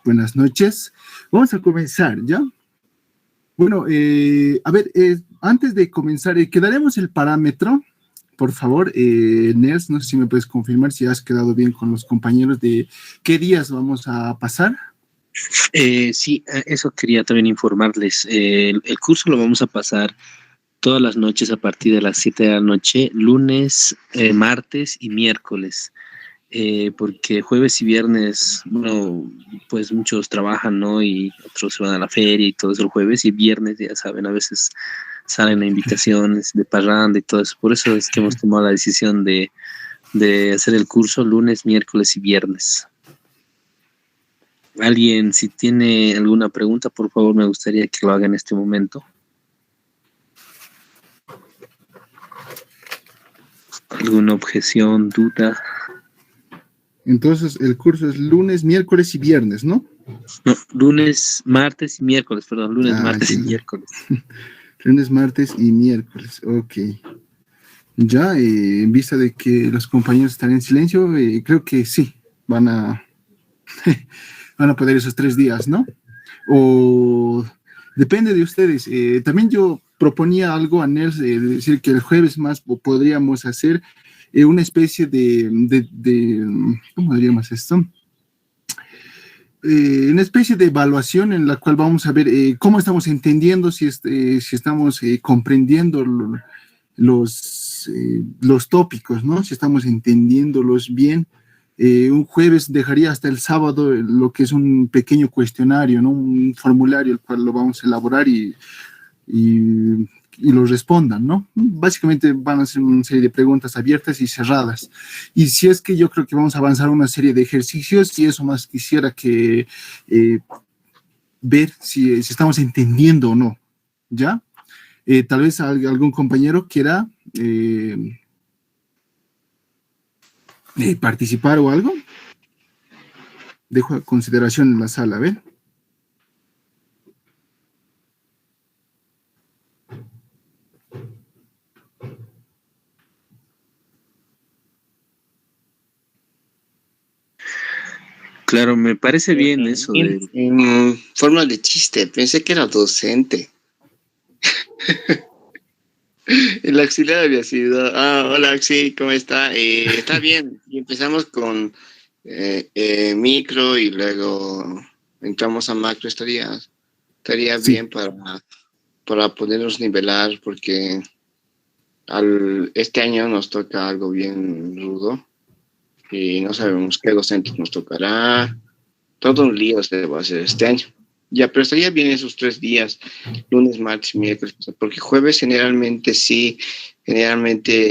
Buenas noches. Vamos a comenzar, ¿ya? Bueno, a ver, antes de comenzar, quedaremos el parámetro, por favor, Nels, no sé si me puedes confirmar si has quedado bien con los compañeros de qué días vamos a pasar. Sí, eso quería también informarles. El curso lo vamos a pasar todas las noches a partir de las 7 de la noche, lunes, martes y miércoles. Porque jueves y viernes, bueno, pues muchos trabajan, ¿no? Y otros se van a la feria y todo eso el jueves, y viernes, ya saben, a veces salen invitaciones de parranda y todo eso. Por eso es que hemos tomado la decisión de hacer el curso lunes, miércoles y viernes. Alguien, si tiene alguna pregunta, por favor, me gustaría que lo haga en este momento. ¿Alguna objeción, duda? Entonces, el curso es lunes, miércoles y viernes, ¿no? No, lunes, martes y miércoles, perdón, lunes, martes y miércoles. Lunes, martes y miércoles, ok. Ya, en vista de que los compañeros están en silencio, creo que sí, van a poder esos 3 días, ¿no? O depende de ustedes. También yo proponía algo a Nels, de decir que el jueves más podríamos hacer una especie de ¿cómo diríamos esto? Una especie de evaluación en la cual vamos a ver cómo estamos entendiendo, si estamos comprendiendo los tópicos, ¿no? Si estamos entendiéndolos bien. Un jueves dejaría hasta el sábado lo que es un pequeño cuestionario, ¿no? Un formulario el cual lo vamos a elaborar y lo respondan, ¿no? Básicamente van a ser una serie de preguntas abiertas y cerradas. Y si es que yo creo que vamos a avanzar una serie de ejercicios y eso más quisiera que ver si estamos entendiendo o no, ¿ya? Tal vez algún compañero quiera participar o algo. Dejo a consideración en la sala, a ver. Claro, me parece bien eso. En forma de chiste, pensé que era docente. El auxiliar había sido, hola Axi, ¿cómo está? Está bien, y empezamos con micro y luego entramos a macro, estaría sí, bien para podernos nivelar, porque este año nos toca algo bien rudo y no sabemos qué docentes nos tocará. Todo un lío se va a hacer este año. Ya, pero estaría bien esos 3 días, lunes, martes y miércoles, porque jueves generalmente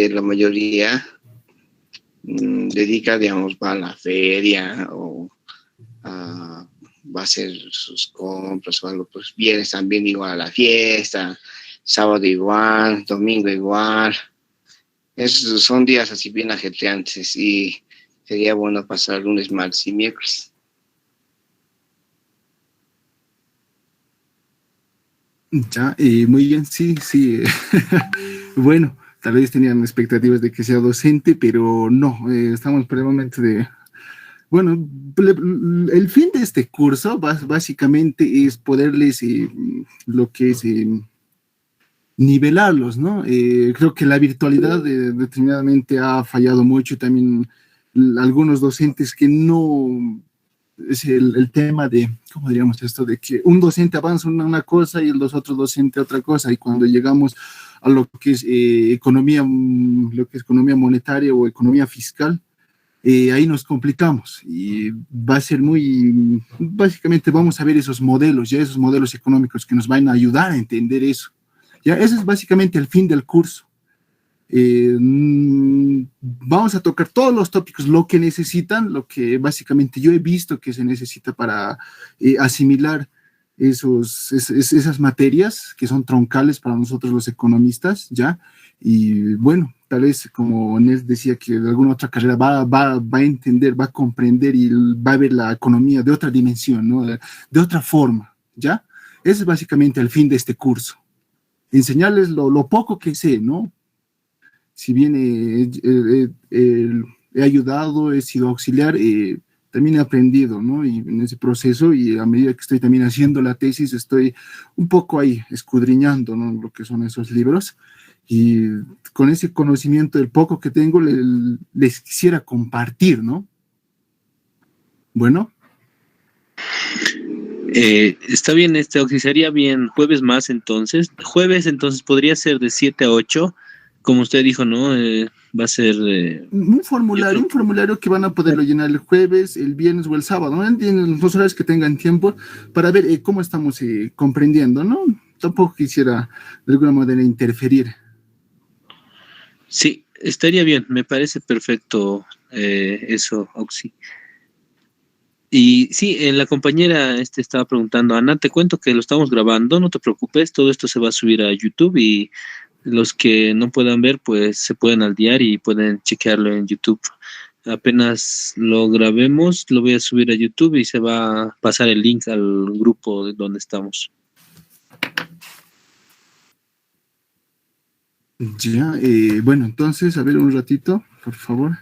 la mayoría dedica, digamos, va a la feria o va a hacer sus compras o algo, pues viernes también igual a la fiesta, sábado igual, domingo igual. Esos son días así bien ajetreantes y sería bueno pasar lunes, martes y miércoles. Ya, muy bien, sí. Bueno, tal vez tenían expectativas de que sea docente, pero no, estamos probablemente de... Bueno, el fin de este curso básicamente es poderles lo que es nivelarlos, ¿no? Creo que la virtualidad determinadamente ha fallado mucho y también algunos docentes que no... Es el tema de, ¿cómo diríamos esto? De que un docente avanza una cosa y los otros docentes otra cosa, y cuando llegamos a lo que es economía monetaria o economía fiscal, ahí nos complicamos y va a ser básicamente vamos a ver esos modelos económicos que nos van a ayudar a entender eso. Ya, ese es básicamente el fin del curso. Vamos a tocar todos los tópicos, lo que necesitan, lo que básicamente yo he visto que se necesita para asimilar esas materias que son troncales para nosotros los economistas, ¿ya? Y bueno, tal vez como Nes decía que de alguna otra carrera va a entender, va a comprender y va a ver la economía de otra dimensión, ¿no? De otra forma, ¿ya? Ese es básicamente el fin de este curso. Enseñarles lo poco que sé, ¿no? Si bien he ayudado, he sido auxiliar, también he aprendido, ¿no? Y en ese proceso, y a medida que estoy también haciendo la tesis, estoy un poco ahí escudriñando, ¿no? Lo que son esos libros. Y con ese conocimiento del poco que tengo, les quisiera compartir, ¿no? Bueno. Está bien, Oxy, sería bien jueves más entonces. Jueves entonces podría ser de 7 a 8, como usted dijo, ¿no? Va a ser... un formulario que van a poderlo llenar el jueves, el viernes o el sábado, ¿no? En los horarios que tengan tiempo para ver cómo estamos comprendiendo, ¿no? Tampoco quisiera de alguna manera interferir. Sí, estaría bien, me parece perfecto eso, Oxy. Y sí, la compañera estaba preguntando, Ana, te cuento que lo estamos grabando, no te preocupes, todo esto se va a subir a YouTube y los que no puedan ver, pues se pueden aldear y pueden chequearlo en YouTube. Apenas lo grabemos, lo voy a subir a YouTube y se va a pasar el link al grupo donde estamos. Ya, bueno, entonces, a ver un ratito, por favor.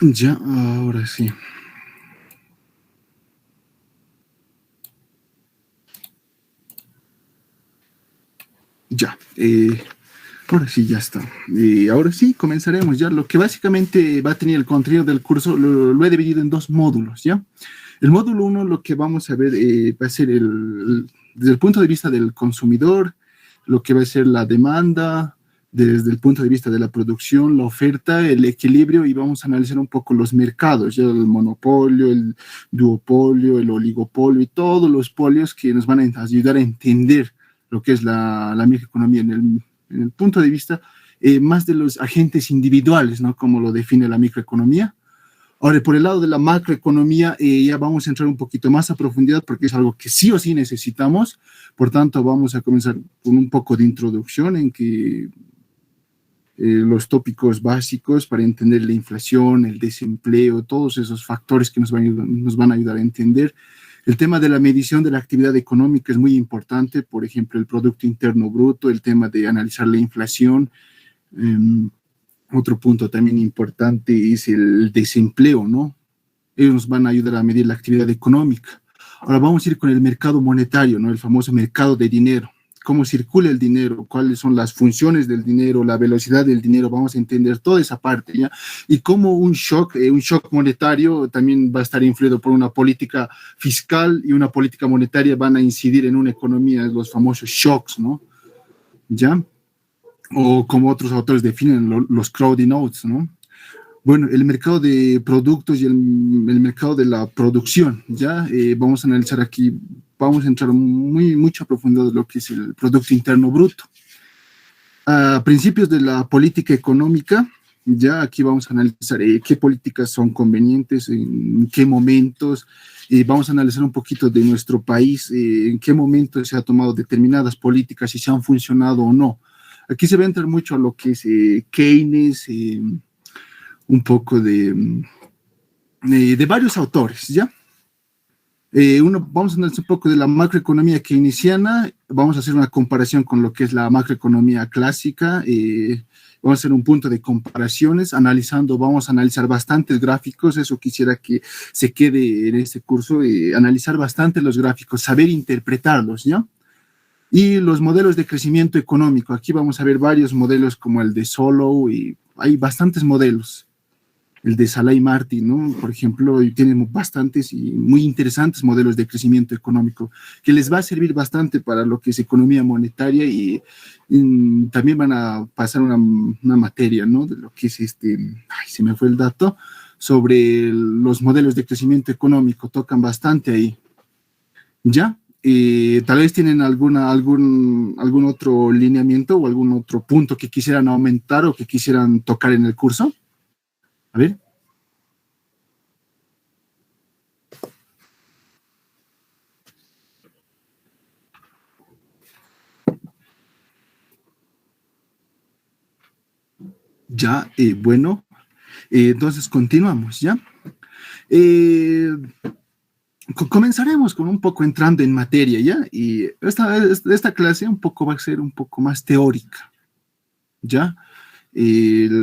Ya, ahora sí. Ya, ahora sí, ya está. Ahora sí, comenzaremos ya. Lo que básicamente va a tener el contenido del curso, lo he dividido en 2 módulos, ¿ya? El módulo 1, lo que vamos a ver va a ser desde el punto de vista del consumidor, lo que va a ser la demanda, desde el punto de vista de la producción, la oferta, el equilibrio, y vamos a analizar un poco los mercados, ya el monopolio, el duopolio, el oligopolio y todos los polios que nos van a ayudar a entender lo que es la microeconomía en el punto de vista más de los agentes individuales, ¿no? Como lo define la microeconomía. Ahora, por el lado de la macroeconomía, ya vamos a entrar un poquito más a profundidad porque es algo que sí o sí necesitamos. Por tanto, vamos a comenzar con un poco de introducción en que los tópicos básicos para entender la inflación, el desempleo, todos esos factores que nos van a ayudar a entender. El tema de la medición de la actividad económica es muy importante, por ejemplo, el Producto Interno Bruto, el tema de analizar la inflación. Otro punto también importante es el desempleo, ¿no? Ellos nos van a ayudar a medir la actividad económica. Ahora vamos a ir con el mercado monetario, ¿no? El famoso mercado de dinero. Cómo circula el dinero, cuáles son las funciones del dinero, la velocidad del dinero, vamos a entender toda esa parte, ¿ya? Y cómo un shock monetario también va a estar influido por una política fiscal y una política monetaria van a incidir en una economía, los famosos shocks, ¿no? ¿Ya? O como otros autores definen, los crowding notes, ¿no? Bueno, el mercado de productos y el mercado de la producción, ¿ya? Vamos a analizar aquí, vamos a entrar mucho a profundidad de lo que es el Producto Interno Bruto. A principios de la política económica, ya aquí vamos a analizar qué políticas son convenientes, en qué momentos, vamos a analizar un poquito de nuestro país, en qué momento se han tomado determinadas políticas y si han funcionado o no. Aquí se va a entrar mucho a lo que es Keynes, un poco de varios autores, ¿ya? Vamos a analizar un poco de la macroeconomía keynesiana, vamos a hacer una comparación con lo que es la macroeconomía clásica, vamos a hacer un punto de comparaciones, vamos a analizar bastantes gráficos, eso quisiera que se quede en este curso, analizar bastante los gráficos, saber interpretarlos, ¿ya? Y los modelos de crecimiento económico, aquí vamos a ver varios modelos como el de Solow, y hay bastantes modelos. El de Salah y Marty, ¿no? Por ejemplo, tienen bastantes y muy interesantes modelos de crecimiento económico que les va a servir bastante para lo que es economía monetaria y también van a pasar una materia, ¿no? De lo que es se me fue el dato, sobre los modelos de crecimiento económico, tocan bastante ahí. ¿Ya? Tal vez tienen algún otro lineamiento o algún otro punto que quisieran aumentar o que quisieran tocar en el curso. A ver. Ya, bueno, entonces continuamos, ¿ya? Comenzaremos con un poco entrando en materia, ¿ya? Y esta clase un poco va a ser un poco más teórica, ¿ya?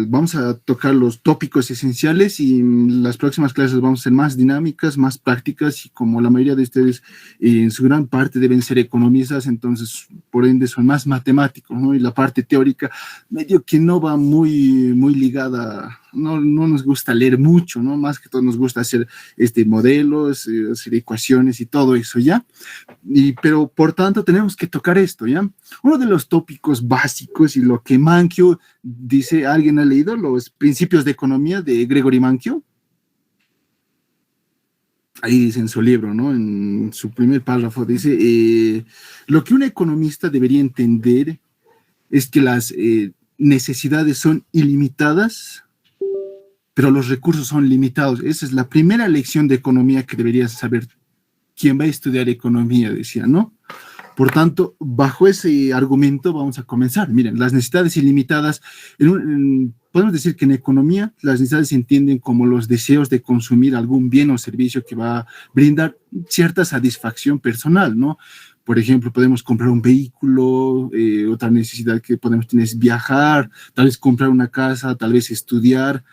Vamos a tocar los tópicos esenciales y las próximas clases vamos a ser más dinámicas, más prácticas y como la mayoría de ustedes en su gran parte deben ser economistas, entonces por ende son más matemáticos, ¿no? Y la parte teórica medio que no va muy ligada, no nos gusta leer mucho, ¿no? Más que todo nos gusta hacer modelos, hacer ecuaciones y todo eso, ¿ya? Pero por tanto tenemos que tocar esto, ¿ya? Uno de los tópicos básicos y lo que Mankiw dice, ¿alguien ha leído los principios de economía de Gregory Mankiw? Ahí dice en su libro, ¿no? En su primer párrafo dice, lo que un economista debería entender es que las necesidades son ilimitadas, pero los recursos son limitados. Esa es la primera lección de economía que deberías saber quien va a estudiar economía, decía, ¿no? Por tanto, bajo ese argumento vamos a comenzar. Miren, las necesidades ilimitadas, podemos decir que en economía las necesidades se entienden como los deseos de consumir algún bien o servicio que va a brindar cierta satisfacción personal, ¿no? Por ejemplo, podemos comprar un vehículo, otra necesidad que podemos tener es viajar, tal vez comprar una casa, tal vez estudiar,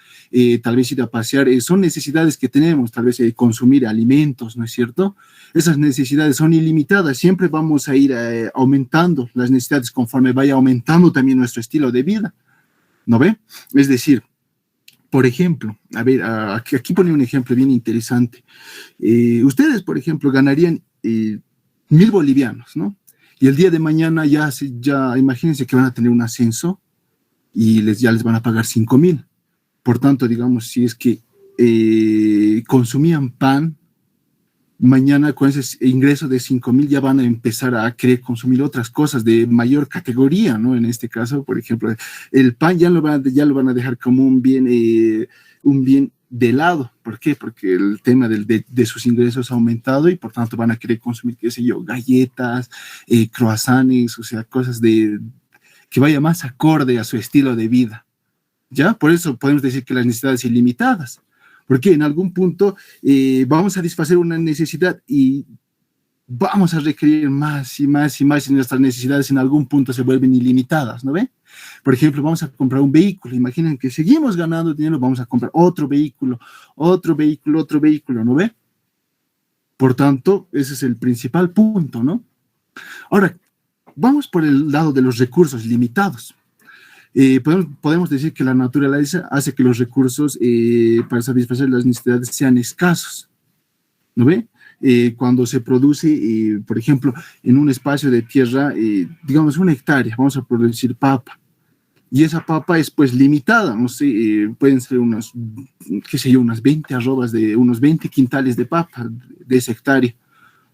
tal vez ir a pasear. Son necesidades que tenemos, tal vez consumir alimentos, ¿no es cierto? Esas necesidades son ilimitadas, siempre vamos a ir aumentando las necesidades conforme vaya aumentando también nuestro estilo de vida, ¿no ve? Es decir, por ejemplo, a ver, aquí pone un ejemplo bien interesante. Ustedes, por ejemplo, ganarían 1,000 bolivianos, ¿no? Y el día de mañana ya imagínense que van a tener un ascenso y ya les van a pagar 5,000. Por tanto, digamos, si es que consumían pan, mañana con ese ingreso de 5,000 ya van a empezar a querer consumir otras cosas de mayor categoría, ¿no? En este caso, por ejemplo, el pan ya lo van a dejar como un bien de lado. ¿Por qué? Porque el tema de sus ingresos ha aumentado y por tanto van a querer consumir, qué sé yo, galletas, croissants, o sea, cosas que vaya más acorde a su estilo de vida. ¿Ya? Por eso podemos decir que las necesidades ilimitadas. Porque en algún punto vamos a satisfacer una necesidad y vamos a requerir más y más y más y nuestras necesidades en algún punto se vuelven ilimitadas, ¿no ve? Por ejemplo, vamos a comprar un vehículo, imaginen que seguimos ganando dinero, vamos a comprar otro vehículo, ¿no ve? Por tanto, ese es el principal punto, ¿no? Ahora, vamos por el lado de los recursos limitados. Podemos decir que la naturaleza hace que los recursos para satisfacer las necesidades sean escasos, ¿no ve? Cuando se produce, por ejemplo, en un espacio de tierra, digamos 1 hectárea, vamos a producir papa, y esa papa es pues limitada, no sé, pueden ser unas 20 arrobas de unos 20 quintales de papa de esa hectárea.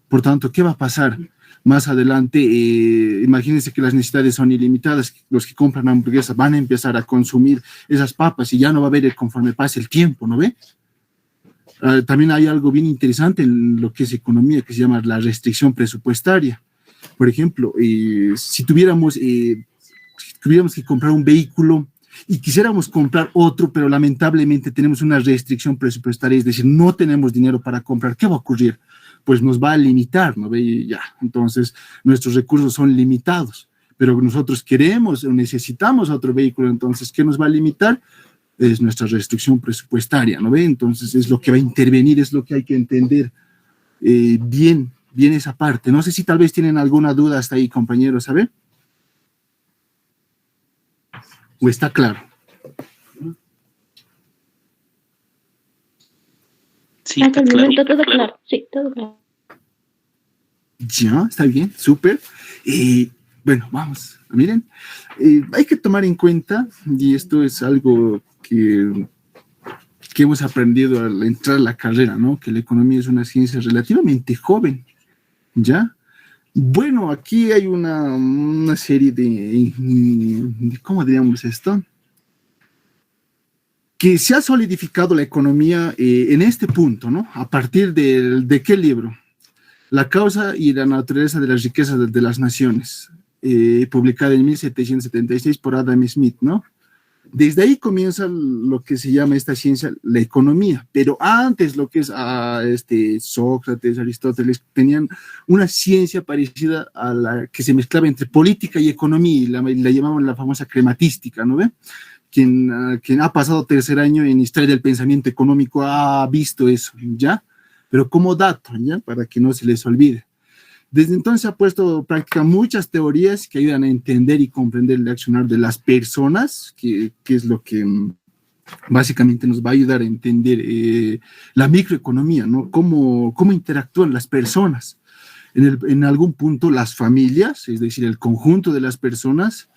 Por tanto, ¿qué va a pasar? Más adelante, imagínense que las necesidades son ilimitadas, los que compran hamburguesas van a empezar a consumir esas papas y ya no va a haber conforme pase el tiempo, ¿no ve? También hay algo bien interesante en lo que es economía que se llama la restricción presupuestaria. Por ejemplo, si tuviéramos que comprar un vehículo y quisiéramos comprar otro, pero lamentablemente tenemos una restricción presupuestaria, es decir, no tenemos dinero para comprar, ¿qué va a ocurrir? Pues nos va a limitar, ¿no ve? Ya, entonces nuestros recursos son limitados, pero nosotros queremos o necesitamos otro vehículo, entonces, ¿qué nos va a limitar? Es nuestra restricción presupuestaria, ¿no ve? Entonces es lo que va a intervenir, es lo que hay que entender bien esa parte. No sé si tal vez tienen alguna duda hasta ahí, compañeros, ¿sabe? ¿O está claro? Sí, está claro. Todo claro. Sí, todo claro. Ya, está bien, súper. Bueno, vamos, miren, hay que tomar en cuenta, y esto es algo que hemos aprendido al entrar a la carrera, ¿no? Que la economía es una ciencia relativamente joven, ¿ya? Bueno, aquí hay una serie de, ¿cómo diríamos esto? Que se ha solidificado la economía en este punto, ¿no? A partir de ¿qué libro? La causa y la naturaleza de las riquezas de las naciones, publicada en 1776 por Adam Smith, ¿no? Desde ahí comienza lo que se llama esta ciencia, la economía, pero antes lo que es Sócrates, Aristóteles, tenían una ciencia parecida a la que se mezclaba entre política y economía, y la llamaban la famosa crematística, ¿no ve? Quien ha pasado tercer año en Historia del Pensamiento Económico ha visto eso, ¿ya? Pero como dato, ¿ya? Para que no se les olvide. Desde entonces se ha puesto en práctica muchas teorías que ayudan a entender y comprender el accionar de las personas, que es lo que básicamente nos va a ayudar a entender la microeconomía, ¿no? Cómo interactúan las personas. En algún punto las familias, es decir, el conjunto de las personas,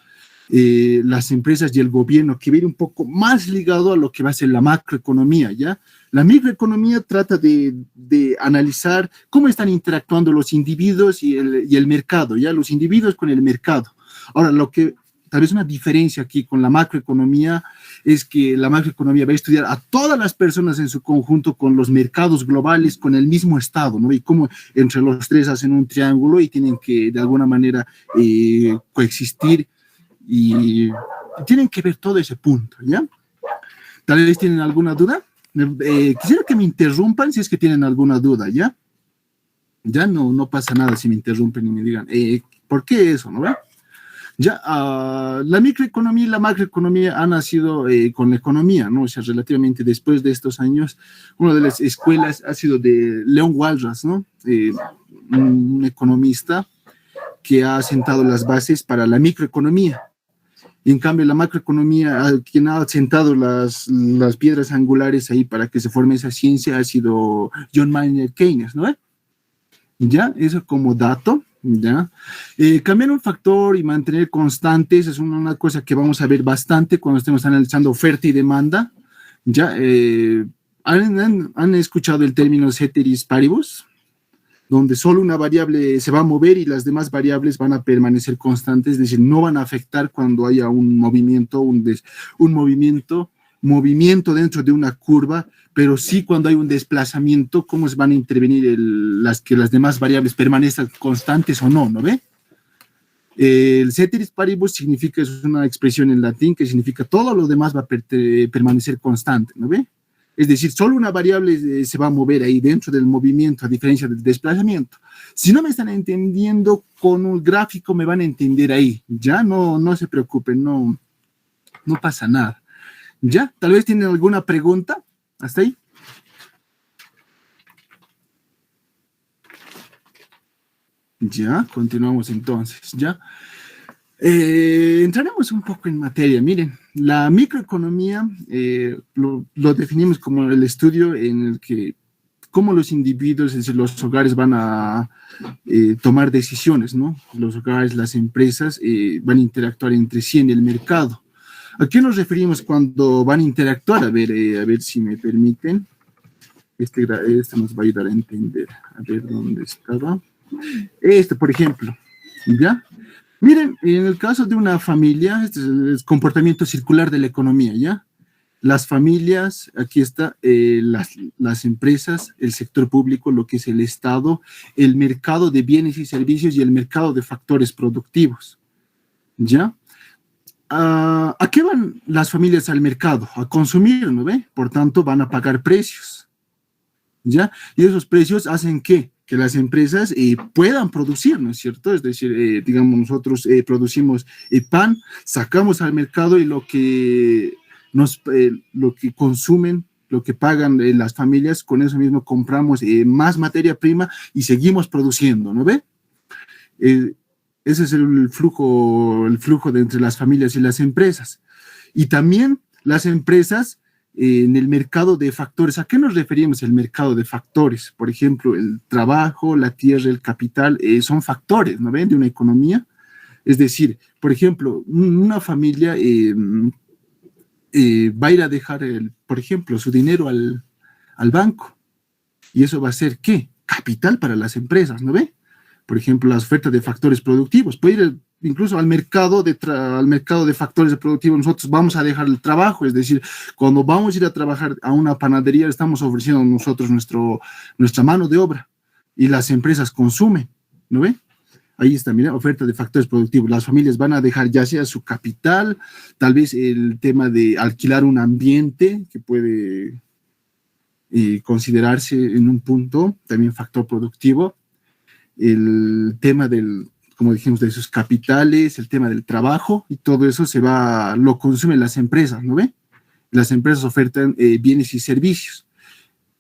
las empresas y el gobierno, que viene un poco más ligado a lo que va a ser la macroeconomía, ¿ya? La microeconomía trata de analizar cómo están interactuando los individuos y el mercado, ¿ya? Los individuos con el mercado. Ahora, lo que tal vez una diferencia aquí con la macroeconomía es que la macroeconomía va a estudiar a todas las personas en su conjunto con los mercados globales, con el mismo estado, ¿no? Y cómo entre los tres hacen un triángulo y tienen que, de alguna manera, coexistir y tienen que ver todo ese punto, ¿ya? Tal vez tienen alguna duda. Quisiera que me interrumpan si es que tienen alguna duda, ¿ya? Ya no pasa nada si me interrumpen y me digan, ¿por qué eso, no ve? Ya, la microeconomía y la macroeconomía han nacido con la economía, ¿no? O sea, relativamente después de estos años, una de las escuelas ha sido de Leon Walras, ¿no? Un economista que ha sentado las bases para la microeconomía. Y en cambio, la macroeconomía, quien ha sentado las piedras angulares ahí para que se forme esa ciencia ha sido John Maynard Keynes, ¿no? Ya, eso como dato, ya. Cambiar un factor y mantener constantes es una cosa que vamos a ver bastante cuando estemos analizando oferta y demanda, ya. ¿Han escuchado el término ceteris paribus? Donde solo una variable se va a mover y las demás variables van a permanecer constantes, es decir, no van a afectar cuando haya un movimiento, movimiento dentro de una curva, pero sí cuando hay un desplazamiento, cómo van a intervenir que las demás variables permanezcan constantes o no, ¿no ve? El ceteris paribus significa, es una expresión en latín que significa todo lo demás va a permanecer constante, ¿no ve? Es decir, solo una variable se va a mover ahí dentro del movimiento, a diferencia del desplazamiento. Si no me están entendiendo con un gráfico, me van a entender ahí. Ya no se preocupen, no pasa nada. ¿Ya? Tal vez tienen alguna pregunta. ¿Hasta ahí? Ya, continuamos entonces. Ya. Entraremos un poco en materia. Miren, la microeconomía lo definimos como el estudio en el que cómo los individuos, es decir, los hogares van a tomar decisiones, ¿no? Los hogares, las empresas van a interactuar entre sí en el mercado. ¿A qué nos referimos cuando van a interactuar? A ver si me permiten. Este nos va a ayudar a entender. A ver dónde estaba. Por ejemplo, ¿ya? Miren, en el caso de una familia, este es el comportamiento circular de la economía, ¿ya? Las familias, aquí está, las empresas, el sector público, lo que es el Estado, el mercado de bienes y servicios y el mercado de factores productivos, ¿ya? ¿A qué van las familias al mercado? A consumir, ¿no ve? Por tanto, van a pagar precios, ¿ya? Y esos precios hacen ¿qué? Que las empresas puedan producir, ¿no es cierto? Es decir, digamos, nosotros producimos pan, sacamos al mercado y lo que consumen, lo que pagan las familias, con eso mismo compramos más materia prima y seguimos produciendo, ¿no ve? Ese es el flujo de entre las familias y las empresas. Y también las empresas en el mercado de factores. ¿A qué nos referimos el mercado de factores? Por ejemplo, el trabajo, la tierra, el capital, son factores, ¿no ven? De una economía. Es decir, por ejemplo, una familia va a ir a dejar, por ejemplo, su dinero al banco. Y eso va a ser, ¿qué? Capital para las empresas, ¿no ve? Por ejemplo, las ofertas de factores productivos. Puede ir incluso al mercado de factores productivos. Nosotros vamos a dejar el trabajo, es decir, cuando vamos a ir a trabajar a una panadería, estamos ofreciendo nosotros nuestra mano de obra y las empresas consumen, ¿no ve? Ahí está, mira, oferta de factores productivos. Las familias van a dejar ya sea su capital, tal vez el tema de alquilar un ambiente que puede considerarse en un punto, también factor productivo. El tema del, como dijimos, de sus capitales, el tema del trabajo y todo eso lo consumen las empresas, ¿no ve? Las empresas ofertan bienes y servicios.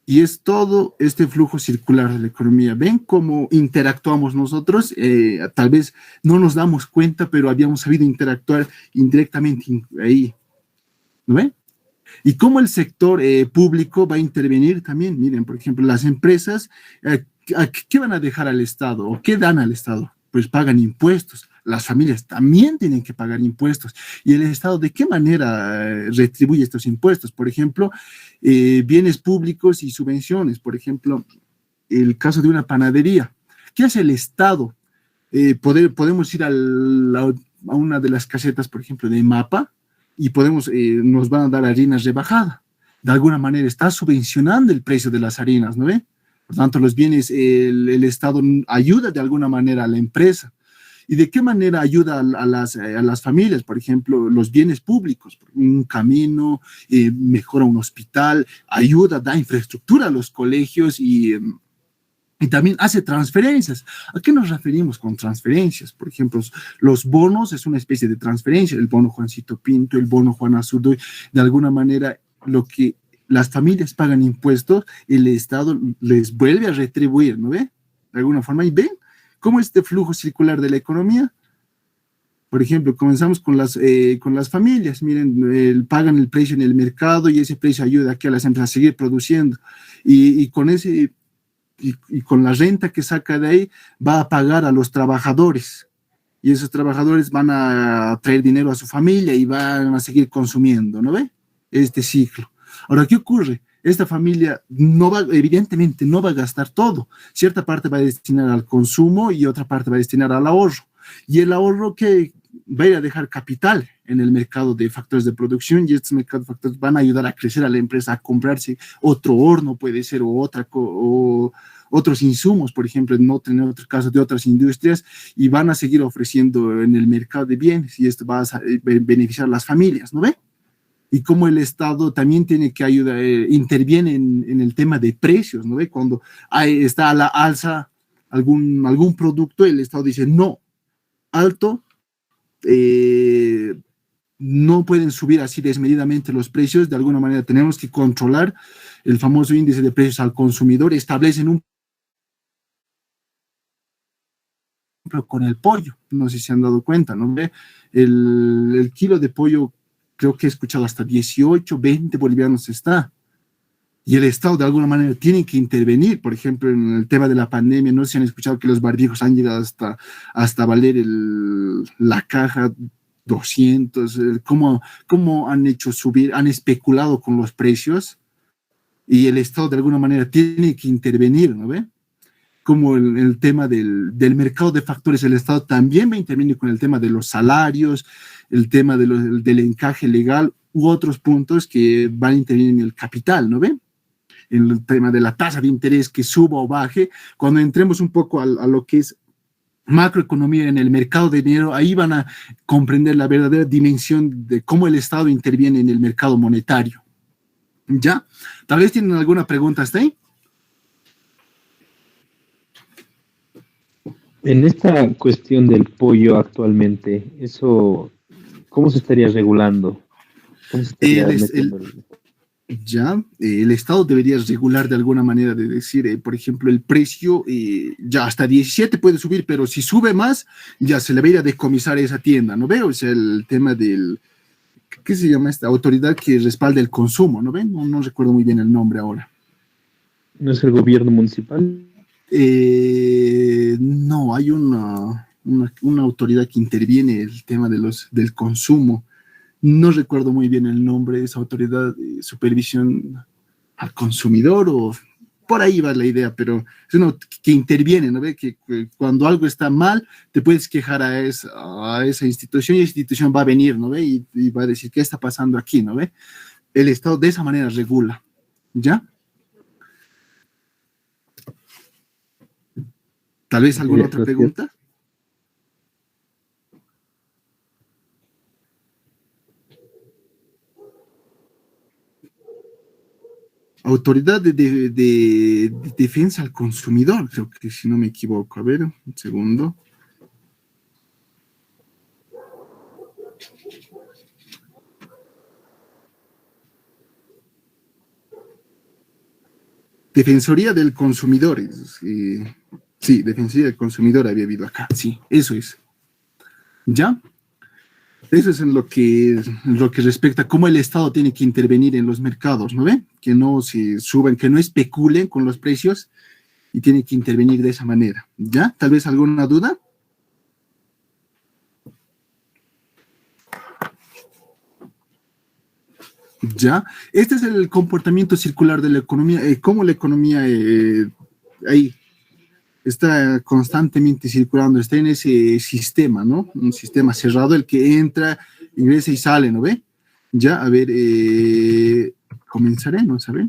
Y es todo este flujo circular de la economía. ¿Ven cómo interactuamos nosotros? Tal vez no nos damos cuenta, pero habíamos sabido interactuar indirectamente ahí. ¿No ven? Y cómo el sector público va a intervenir también. Miren, por ejemplo, las empresas, ¿qué van a dejar al Estado? ¿O qué dan al Estado? Pues pagan impuestos. Las familias también tienen que pagar impuestos. ¿Y el Estado de qué manera retribuye estos impuestos? Por ejemplo, bienes públicos y subvenciones. Por ejemplo, el caso de una panadería. ¿Qué hace el Estado? Podemos ir a una de las casetas, por ejemplo, de MAPA, y nos van a dar harinas rebajada. De alguna manera está subvencionando el precio de las harinas, ¿no ve? Por tanto, los bienes, el Estado ayuda de alguna manera a la empresa. ¿Y de qué manera ayuda a las familias? Por ejemplo, los bienes públicos, un camino, mejora un hospital, ayuda, da infraestructura a los colegios y también hace transferencias. ¿A qué nos referimos con transferencias? Por ejemplo, los bonos es una especie de transferencia, el bono Juancito Pinto, el bono Juan Azurduy, de alguna manera lo que las familias pagan impuestos, el Estado les vuelve a retribuir, ¿no ve? De alguna forma, y ven cómo este flujo circular de la economía. Por ejemplo, comenzamos con las familias, miren, pagan el precio en el mercado y ese precio ayuda aquí a las empresas a seguir produciendo. Y con con la renta que saca de ahí, va a pagar a los trabajadores. Y esos trabajadores van a traer dinero a su familia y van a seguir consumiendo, ¿no ve? Este ciclo. Ahora, ¿qué ocurre? Esta familia evidentemente no va a gastar todo. Cierta parte va a destinar al consumo y otra parte va a destinar al ahorro. Y el ahorro que va a ir a dejar capital en el mercado de factores de producción, y estos mercados de factores van a ayudar a crecer a la empresa, a comprarse otro horno, puede ser, o otros insumos, por ejemplo, no tener otros casos de otras industrias, y van a seguir ofreciendo en el mercado de bienes, y esto va a beneficiar a las familias, ¿no ve? Y cómo el Estado también tiene que ayudar, interviene en el tema de precios, ¿no ve? Cuando está a la alza algún producto, el Estado dice, no, alto, no pueden subir así desmedidamente los precios, de alguna manera tenemos que controlar el famoso índice de precios al consumidor, establecen un con el pollo, no sé si se han dado cuenta, ¿no? El kilo de pollo, creo que he escuchado hasta 18, 20 bolivianos está. Y el Estado de alguna manera tiene que intervenir, por ejemplo, en el tema de la pandemia, no sé si han escuchado que los barbijos han llegado hasta valer la caja 200, cómo han hecho subir, han especulado con los precios, y el Estado de alguna manera tiene que intervenir, ¿no ve? Como el tema del mercado de factores, el Estado también va a intervenir con el tema de los salarios, el tema del encaje legal u otros puntos que van a intervenir en el capital, ¿no ve? El tema de la tasa de interés que suba o baje. Cuando entremos un poco a lo que es macroeconomía en el mercado de dinero, ahí van a comprender la verdadera dimensión de cómo el Estado interviene en el mercado monetario. ¿Ya? Tal vez tienen alguna pregunta hasta ahí. En esta cuestión del pollo actualmente, eso, ¿cómo se estaría regulando? ¿Cómo se estaría metiendo? El Estado debería regular de alguna manera, de decir, por ejemplo, el precio ya hasta 17 puede subir, pero si sube más, ya se le va a ir a decomisar esa tienda, ¿no veo? O sea, el tema ¿qué se llama esta autoridad que respalda el consumo? ¿No ven? No recuerdo muy bien el nombre ahora. ¿No es el gobierno municipal? No, hay una autoridad que interviene en el tema del consumo. No recuerdo muy bien el nombre de esa autoridad de supervisión al consumidor, o por ahí va la idea, pero es uno que interviene, ¿no ve? Que cuando algo está mal, te puedes quejar a esa institución, y esa institución va a venir, ¿no ve? Y va a decir, ¿qué está pasando aquí, no ve? El Estado de esa manera regula, ¿ya? Tal vez alguna otra pregunta. Autoridad de Defensa al Consumidor, creo que si no me equivoco. A ver, un segundo. Defensoría del Consumidor. Sí, Defensoría del Consumidor había habido acá. Sí, eso es. ¿Ya? Eso es en lo que respecta a cómo el Estado tiene que intervenir en los mercados, ¿no ve? Que no se suban, que no especulen con los precios y tiene que intervenir de esa manera. ¿Ya? ¿Tal vez alguna duda? ¿Ya? Este es el comportamiento circular de la economía, cómo la economía ahí está constantemente circulando, está en ese sistema, ¿no? Un sistema cerrado, el que entra, ingresa y sale, ¿no ve? Ya, a ver, comenzaremos, a ver.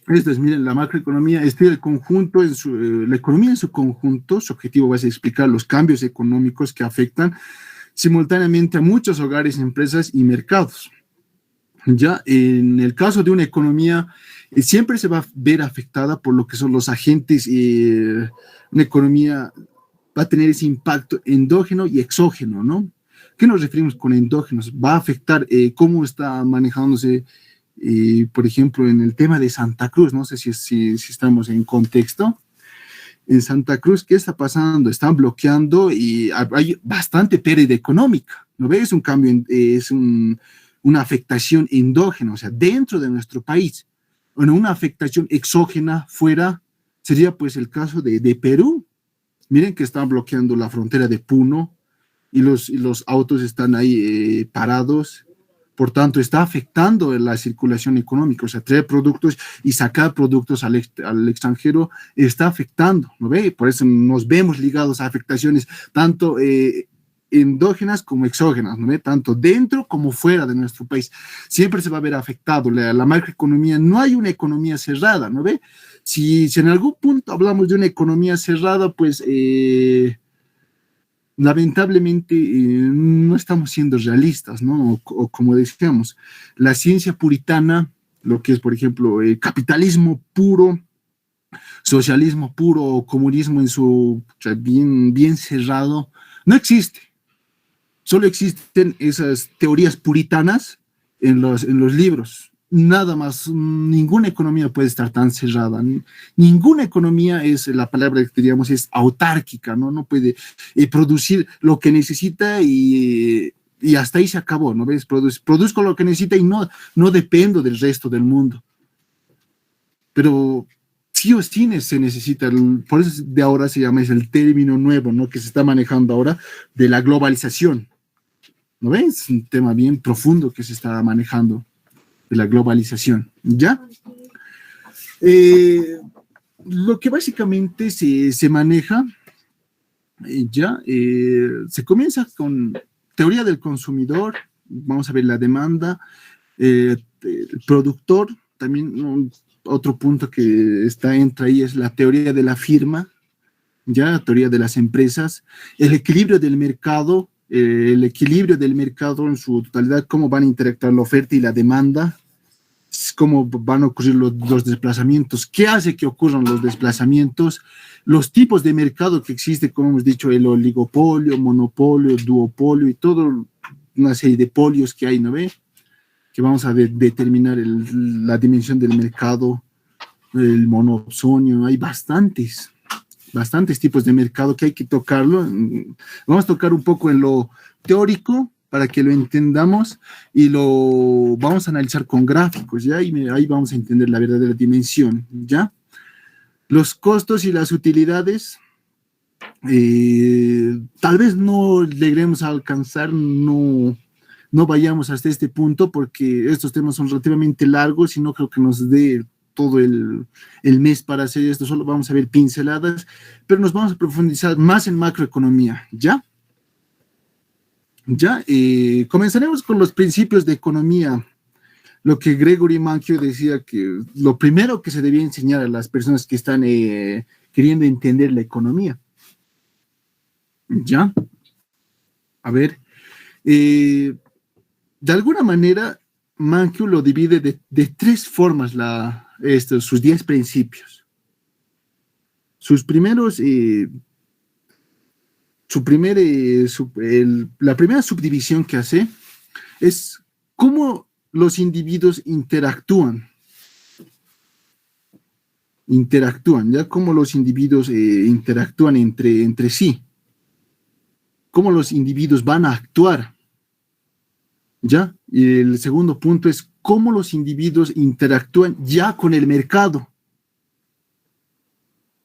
Esto es, miren, la macroeconomía estudia el conjunto, la economía en su conjunto, su objetivo va a ser explicar los cambios económicos que afectan simultáneamente a muchos hogares, empresas y mercados. Ya, en el caso de una economía, siempre se va a ver afectada por lo que son los agentes, una economía va a tener ese impacto endógeno y exógeno, ¿no? ¿Qué nos referimos con endógenos? Va a afectar cómo está manejándose, por ejemplo, en el tema de Santa Cruz, no sé si estamos en contexto. En Santa Cruz, ¿qué está pasando? Están bloqueando y hay bastante pérdida económica, ¿no ves? Es un cambio, una afectación endógena, o sea, dentro de nuestro país. Bueno, una afectación exógena fuera sería pues el caso de Perú. Miren que están bloqueando la frontera de Puno y los autos están ahí parados. Por tanto, está afectando la circulación económica, o sea, traer productos y sacar productos al extranjero está afectando, ¿no ve? Por eso nos vemos ligados a afectaciones tanto endógenas como exógenas, ¿no ve? Tanto dentro como fuera de nuestro país. Siempre se va a ver afectado la macroeconomía. No hay una economía cerrada, ¿no ve? Si en algún punto hablamos de una economía cerrada, pues lamentablemente no estamos siendo realistas, ¿no? O como decíamos, la ciencia puritana, lo que es, por ejemplo, capitalismo puro, socialismo puro o comunismo en su, o sea, bien cerrado, no existe. Solo existen esas teorías puritanas en los libros. Nada más, ninguna economía puede estar tan cerrada. Ninguna economía es, la palabra que diríamos, es autárquica, ¿no? No puede producir lo que necesita y hasta ahí se acabó, ¿no ves? Produzco lo que necesita y no dependo del resto del mundo. Pero sí o sí se necesita, por eso de ahora se llama, es el término nuevo, ¿no? Que se está manejando ahora de la globalización. ¿No ves? Es un tema bien profundo que se está manejando de la globalización, ¿ya? Lo que básicamente se maneja, se comienza con teoría del consumidor, vamos a ver la demanda, el productor, también otro punto que entra ahí es la teoría de la firma, ya, la teoría de las empresas, el equilibrio del mercado en su totalidad, cómo van a interactuar la oferta y la demanda, cómo van a ocurrir los desplazamientos, qué hace que ocurran los desplazamientos, los tipos de mercado que existe, como hemos dicho, el oligopolio, monopolio, duopolio y toda una serie de polios que hay, ¿no ve? Que vamos a determinar la dimensión del mercado, el monopsonio, hay bastantes tipos de mercado que hay que tocarlo. Vamos a tocar un poco en lo teórico para que lo entendamos y lo vamos a analizar con gráficos, ¿ya? Y ahí vamos a entender la verdadera dimensión, ¿ya? Los costos y las utilidades, tal vez no lleguemos a alcanzar, no vayamos hasta este punto porque estos temas son relativamente largos y no creo que nos dé todo el mes para hacer esto, solo vamos a ver pinceladas, pero nos vamos a profundizar más en macroeconomía, ¿ya? Ya, comenzaremos con los principios de economía, lo que Gregory Mankiw decía que lo primero que se debía enseñar a las personas que están queriendo entender la economía. ¿Ya? A ver, de alguna manera, Mankiw lo divide de tres formas sus 10 principios. Sus primeros, la primera subdivisión que hace es cómo los individuos interactúan, ¿ya? Cómo los individuos interactúan entre sí, cómo los individuos van a actuar, ¿ya? Y el segundo punto es cómo los individuos interactúan ya con el mercado.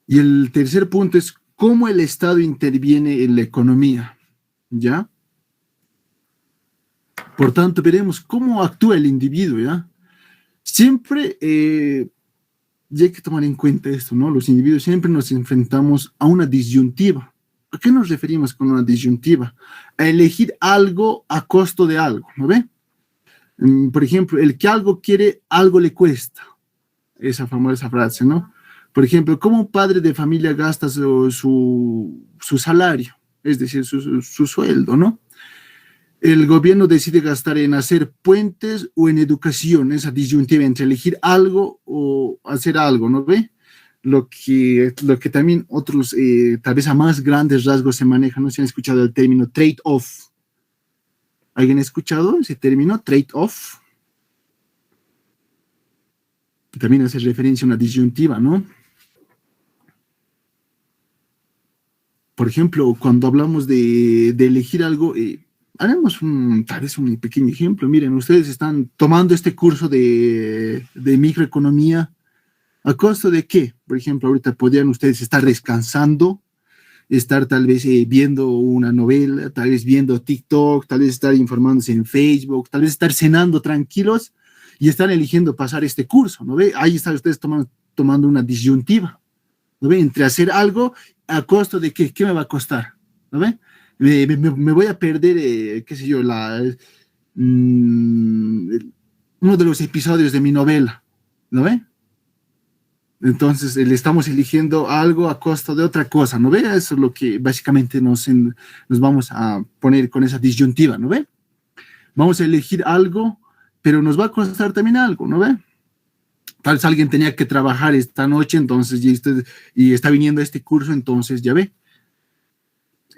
Y el tercer punto es cómo el Estado interviene en la economía, ¿ya? Por tanto, veremos cómo actúa el individuo, ¿ya? Siempre, ya hay que tomar en cuenta esto, ¿no? Los individuos siempre nos enfrentamos a una disyuntiva. ¿A qué nos referimos con una disyuntiva? A elegir algo a costo de algo, ¿no ve? Por ejemplo, el que algo quiere, algo le cuesta. Esa famosa frase, ¿no? Por ejemplo, ¿cómo un padre de familia gasta su salario? Es decir, su sueldo, ¿no? El gobierno decide gastar en hacer puentes o en educación, esa disyuntiva entre elegir algo o hacer algo, ¿no ve? Lo que también otros, tal vez a más grandes rasgos se manejan, no sé si han escuchado el término trade-off. ¿Alguien ha escuchado ese término, trade-off? También hace referencia a una disyuntiva, ¿no? Por ejemplo, cuando hablamos de elegir algo, haremos tal vez un pequeño ejemplo. Miren, ustedes están tomando este curso de microeconomía. ¿A costo de qué? Por ejemplo, ahorita podrían ustedes estar descansando, estar tal vez viendo una novela, tal vez viendo TikTok, tal vez estar informándose en Facebook, tal vez estar cenando tranquilos y están eligiendo pasar este curso, ¿no ve? Ahí están ustedes tomando una disyuntiva, ¿no ve? Entre hacer algo a costo de qué, ¿qué me va a costar? ¿No ve? Me voy a perder, qué sé yo, uno de los episodios de mi novela, ¿no ve? Entonces le estamos eligiendo algo a costa de otra cosa, ¿no ve? Eso es lo que básicamente nos vamos a poner con esa disyuntiva, ¿no ve? Vamos a elegir algo, pero nos va a costar también algo, ¿no ve? Tal vez alguien tenía que trabajar esta noche, entonces, y está viniendo a este curso, entonces ya ve,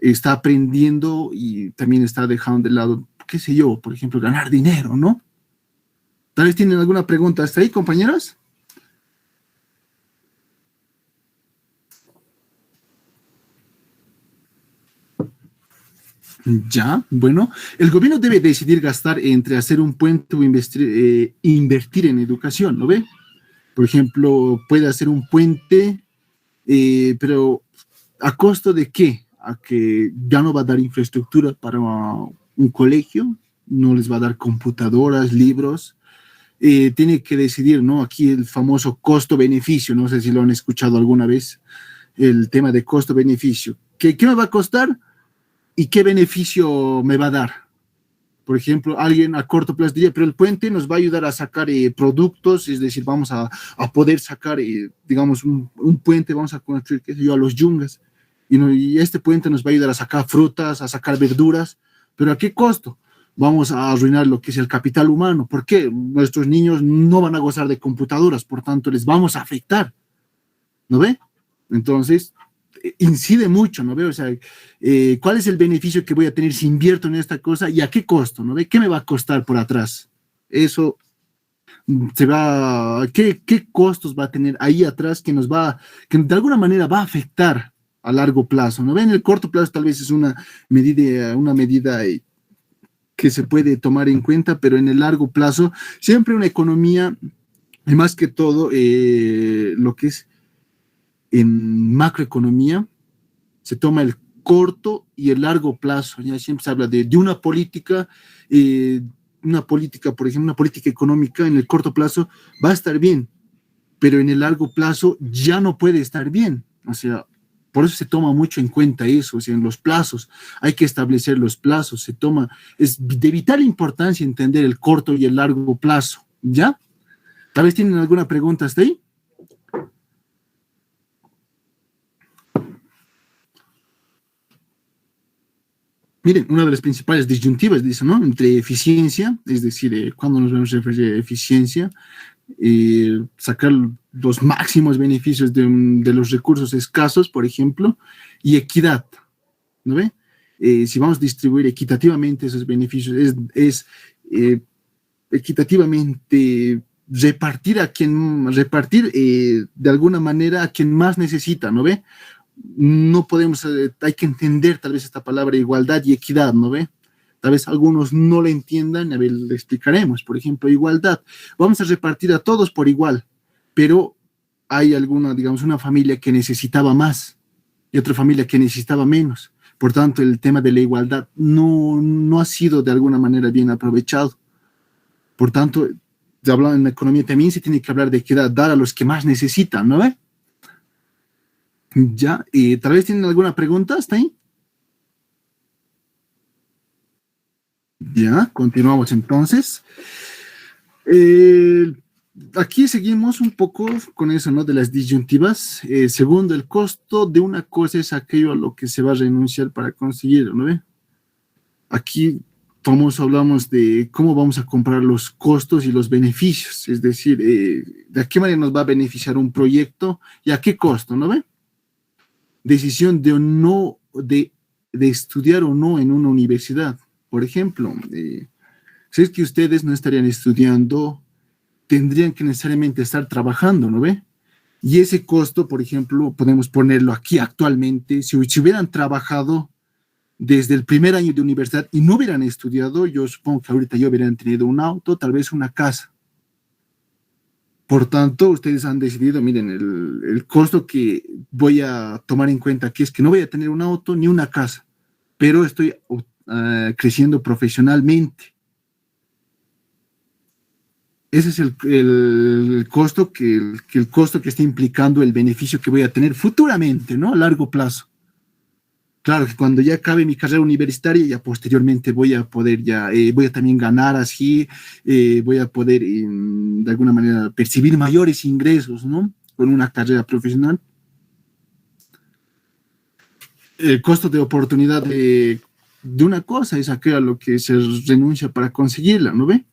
está aprendiendo y también está dejando de lado, qué sé yo, por ejemplo, ganar dinero, ¿no? Tal vez tienen alguna pregunta hasta ahí, compañeros. Ya, bueno, el gobierno debe decidir gastar entre hacer un puente o invertir en educación, ¿no ve? Por ejemplo, puede hacer un puente, pero ¿a costo de qué? A que ya no va a dar infraestructura para un colegio, no les va a dar computadoras, libros. Tiene que decidir, ¿no? Aquí el famoso costo-beneficio, no sé si lo han escuchado alguna vez, el tema de costo-beneficio. ¿Qué me va a costar? ¿Y qué beneficio me va a dar? Por ejemplo, alguien a corto plazo diría, pero el puente nos va a ayudar a sacar productos, es decir, vamos a poder sacar, digamos, un puente, vamos a construir, qué sé yo, a los yungas, y este puente nos va a ayudar a sacar frutas, a sacar verduras, pero ¿a qué costo? Vamos a arruinar lo que es el capital humano. ¿Por qué? Nuestros niños no van a gozar de computadoras, por tanto, les vamos a afectar, ¿no ve? Entonces, incide mucho, ¿no veo? O sea, ¿cuál es el beneficio que voy a tener si invierto en esta cosa y a qué costo, ¿no ve? ¿Qué me va a costar por atrás? Eso ¿qué costos va a tener ahí atrás que de alguna manera va a afectar a largo plazo, ¿no ve? En el corto plazo tal vez es una medida que se puede tomar en cuenta, pero en el largo plazo, siempre una economía, y más que todo, lo que es en macroeconomía, se toma el corto y el largo plazo. Ya siempre se habla de una política, por ejemplo, una política económica en el corto plazo va a estar bien, pero en el largo plazo ya no puede estar bien. O sea, por eso se toma mucho en cuenta eso, o sea, en los plazos. Hay que establecer los plazos. Es de vital importancia entender el corto y el largo plazo. ¿Ya? Tal vez tienen alguna pregunta hasta ahí. Miren, una de las principales disyuntivas, dice, ¿no? Entre eficiencia, es decir, cuando nos vamos a referir a eficiencia, sacar los máximos beneficios de los recursos escasos, por ejemplo, y equidad, ¿no ve? Si vamos a distribuir equitativamente esos beneficios, es equitativamente repartir de alguna manera a quien más necesita, ¿no ve? No podemos, hay que entender tal vez esta palabra igualdad y equidad, ¿no ve? Tal vez algunos no la entiendan, a ver, le explicaremos. Por ejemplo, igualdad. Vamos a repartir a todos por igual, pero hay alguna, digamos, una familia que necesitaba más y otra familia que necesitaba menos. Por tanto, el tema de la igualdad no ha sido de alguna manera bien aprovechado. Por tanto, en la economía también se tiene que hablar de equidad, dar a los que más necesitan, ¿no ve? Ya, tal vez tienen alguna pregunta hasta ahí. Ya, continuamos entonces. Aquí seguimos un poco con eso, ¿no? De las disyuntivas. Segundo, el costo de una cosa es aquello a lo que se va a renunciar para conseguirlo, ¿no ve? Aquí hablamos de cómo vamos a comprar los costos y los beneficios, es decir, de qué manera nos va a beneficiar un proyecto y a qué costo, ¿no ve? Decisión de estudiar o no en una universidad. Por ejemplo, si es que ustedes no estarían estudiando, tendrían que necesariamente estar trabajando, ¿no ve? Y ese costo, por ejemplo, podemos ponerlo aquí actualmente, si hubieran trabajado desde el primer año de universidad y no hubieran estudiado, yo supongo que ahorita ya hubieran tenido un auto, tal vez una casa. Por tanto, ustedes han decidido, miren, el costo que voy a tomar en cuenta aquí es que no voy a tener un auto ni una casa, pero estoy creciendo profesionalmente. Ese es el costo el costo que está implicando el beneficio que voy a tener futuramente, ¿no? A largo plazo. Claro que cuando ya acabe mi carrera universitaria, ya posteriormente voy a poder voy a también ganar así, voy a poder de alguna manera percibir mayores ingresos, ¿no? Con una carrera profesional. El costo de oportunidad de una cosa es aquello a lo que se renuncia para conseguirla, ¿no ve?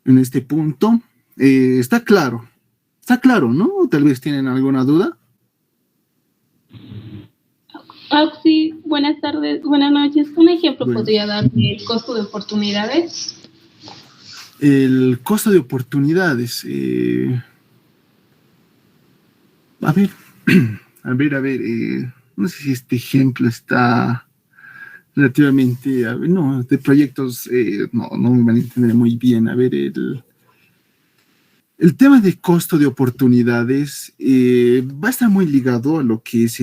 En este punto, está claro, ¿no? Tal vez tienen alguna duda. Sí, buenas tardes, buenas noches. ¿Un ejemplo podría dar del costo de oportunidades? El costo de oportunidades. A ver, no sé si este ejemplo está relativamente, no, de proyectos, no me van a entender muy bien. A ver, el tema de costo de oportunidades va a estar muy ligado a lo que es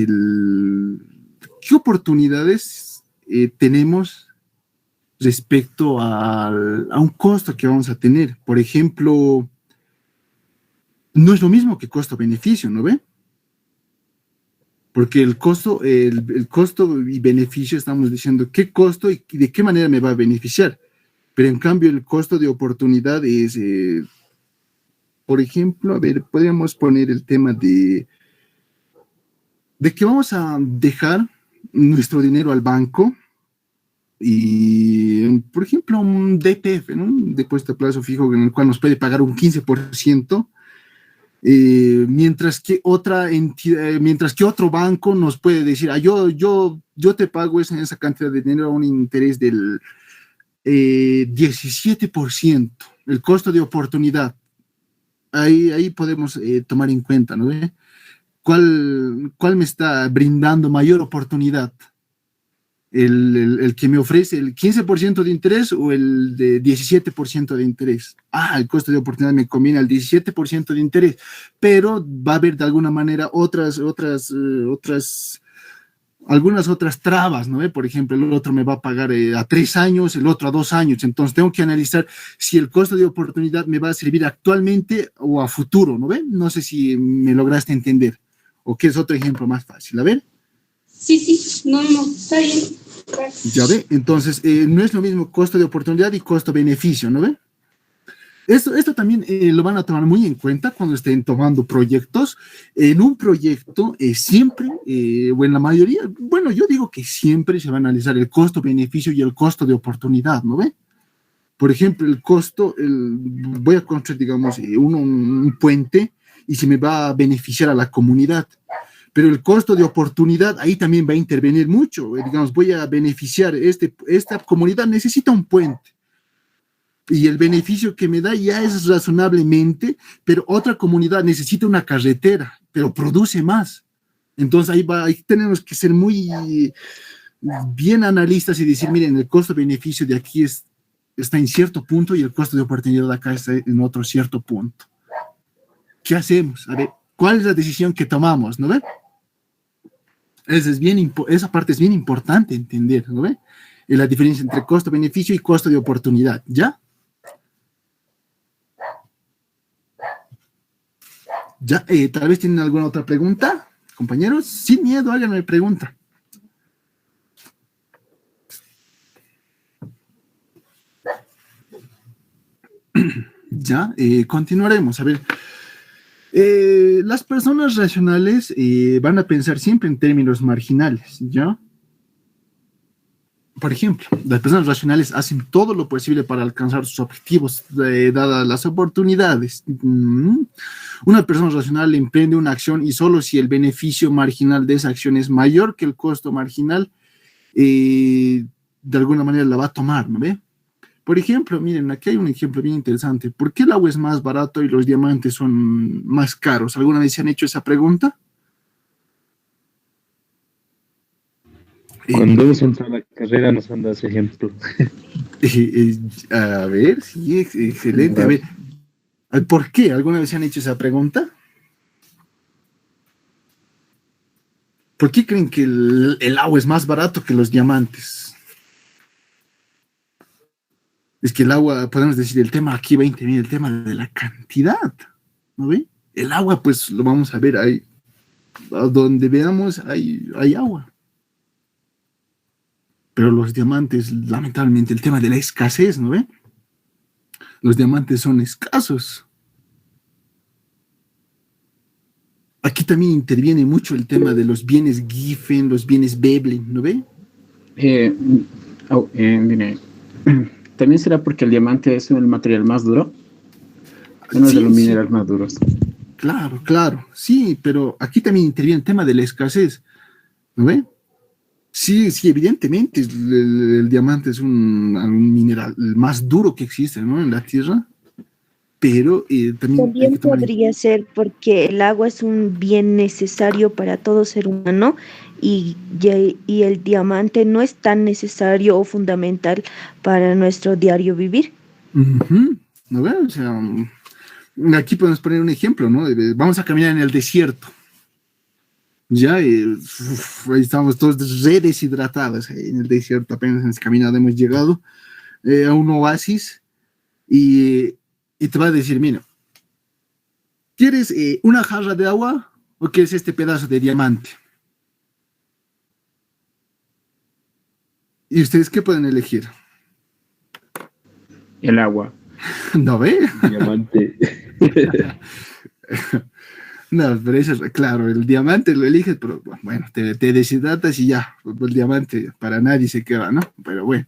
qué oportunidades tenemos respecto a un costo que vamos a tener. Por ejemplo, no es lo mismo que costo-beneficio, ¿no ve? Porque el costo y beneficio estamos diciendo qué costo y de qué manera me va a beneficiar. Pero en cambio el costo de oportunidad es, por ejemplo, a ver, podríamos poner el tema de que vamos a dejar nuestro dinero al banco y, por ejemplo, un DPF, ¿no? Un depósito a plazo fijo en el cual nos puede pagar un 15%, mientras que otro banco nos puede decir, yo te pago esa cantidad de dinero a un interés del 17%, el costo de oportunidad. Ahí podemos tomar en cuenta, ¿no? ¿Cuál me está brindando mayor oportunidad? ¿El que me ofrece el 15% de interés o el de 17% de interés? El costo de oportunidad me conviene al 17% de interés, pero va a haber de alguna manera algunas otras trabas, ¿no? Por ejemplo, el otro me va a pagar a 3 años, el otro a 2 años, entonces tengo que analizar si el costo de oportunidad me va a servir actualmente o a futuro, ¿no ve? No sé si me lograste entender, o qué es otro ejemplo más fácil, a ver. Sí, no, está bien. Ya ve, entonces no es lo mismo costo de oportunidad y costo-beneficio, ¿no ve? Esto también lo van a tomar muy en cuenta cuando estén tomando proyectos. En un proyecto siempre, o en la mayoría, bueno, yo digo que siempre se va a analizar el costo-beneficio y el costo de oportunidad, ¿no ve? Por ejemplo, el costo, voy a construir, digamos, un puente y se me va a beneficiar a la comunidad. Pero el costo de oportunidad ahí también va a intervenir mucho. Digamos, voy a beneficiar, esta comunidad necesita un puente. Y el beneficio que me da ya es razonablemente, pero otra comunidad necesita una carretera, pero produce más. Entonces ahí tenemos que ser muy bien analistas y decir, miren, el costo-beneficio de aquí está en cierto punto y el costo de oportunidad de acá está en otro cierto punto. ¿Qué hacemos? A ver, ¿cuál es la decisión que tomamos? ¿No ve? Esa parte es bien importante entender, ¿no ve? La diferencia entre costo-beneficio y costo de oportunidad, ¿ya? ¿Ya? Tal vez tienen alguna otra pregunta, compañeros. Sin miedo, háganme pregunta. Ya, continuaremos. A ver, las personas racionales van a pensar siempre en términos marginales, ¿ya? Por ejemplo, las personas racionales hacen todo lo posible para alcanzar sus objetivos, dadas las oportunidades. Una persona racional emprende una acción y solo si el beneficio marginal de esa acción es mayor que el costo marginal, de alguna manera la va a tomar, ¿no ve? Por ejemplo, miren, aquí hay un ejemplo bien interesante. ¿Por qué el agua es más barato y los diamantes son más caros? ¿Alguna vez se han hecho esa pregunta? Cuando hemos entrado a la carrera nos han dado ese ejemplo. A ver, sí, excelente. A ver, ¿por qué? ¿Alguna vez se han hecho esa pregunta? ¿Por qué creen que el agua es más barato que los diamantes? Es que el agua, podemos decir, el tema aquí 20.000, el tema de la cantidad, ¿no ve? El agua, pues lo vamos a ver ahí, a donde veamos hay agua. Pero los diamantes, lamentablemente, el tema de la escasez, ¿no ve? Los diamantes son escasos. Aquí también interviene mucho el tema de los bienes Giffen, los bienes Veblen, ¿no ve? Mire, ¿también será porque el diamante es el material más duro? Uno de los minerales más duros. Claro, sí, pero aquí también interviene el tema de la escasez, ¿no ve? Sí, evidentemente el diamante es un mineral más duro que existe, ¿no? En la Tierra, pero también podría ser porque el agua es un bien necesario para todo ser humano y el diamante no es tan necesario o fundamental para nuestro diario vivir. ¿No ve? O sea, aquí podemos poner un ejemplo, ¿no? Vamos a caminar en el desierto. Ya ahí estamos todos re deshidratados en el desierto, apenas hemos caminado, hemos llegado a un oasis y te va a decir, mira, ¿quieres una jarra de agua o quieres este pedazo de diamante? ¿Y ustedes qué pueden elegir? El agua. ¿No ve? Diamante. No, pero eso es claro, el diamante lo eliges, pero bueno, te deshidratas y ya, el diamante para nadie se queda, ¿no? Pero bueno,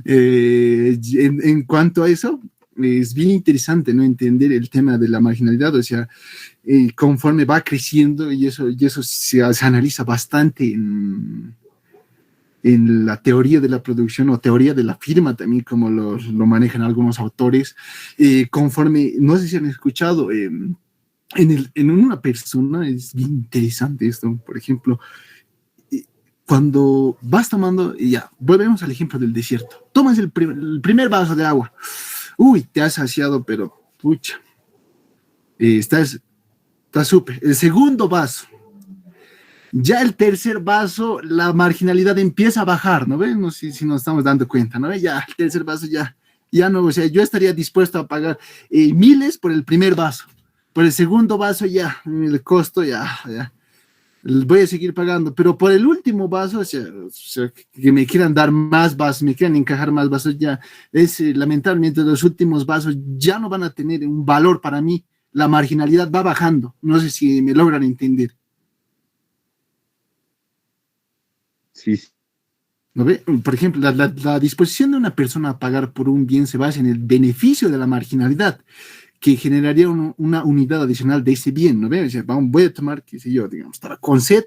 en cuanto a eso, es bien interesante, ¿no? Entender el tema de la marginalidad, o sea, conforme va creciendo, y eso se analiza bastante en la teoría de la producción o teoría de la firma también, como lo manejan algunos autores, conforme, no sé si han escuchado, en una persona es bien interesante esto, por ejemplo, cuando vas tomando, ya, volvemos al ejemplo del desierto, tomas el primer vaso de agua, uy, te has saciado, pero pucha, estás súper. El segundo vaso, ya el tercer vaso, la marginalidad empieza a bajar, ¿no ven? No sé si nos estamos dando cuenta, ¿no ven? Ya, el tercer vaso ya no, o sea, yo estaría dispuesto a pagar miles por el primer vaso. Por el segundo vaso ya, el costo ya. voy a seguir pagando, pero por el último vaso, o sea, que me quieran dar más vasos, me quieran encajar más vasos, ya lamentablemente los últimos vasos ya no van a tener un valor para mí, la marginalidad va bajando, no sé si me logran entender. Sí. ¿No ve? Por ejemplo, la disposición de una persona a pagar por un bien se basa en el beneficio de la marginalidad, que generaría una unidad adicional de ese bien, ¿no ve? O sea, voy a tomar, qué sé yo, digamos, estaba con sed,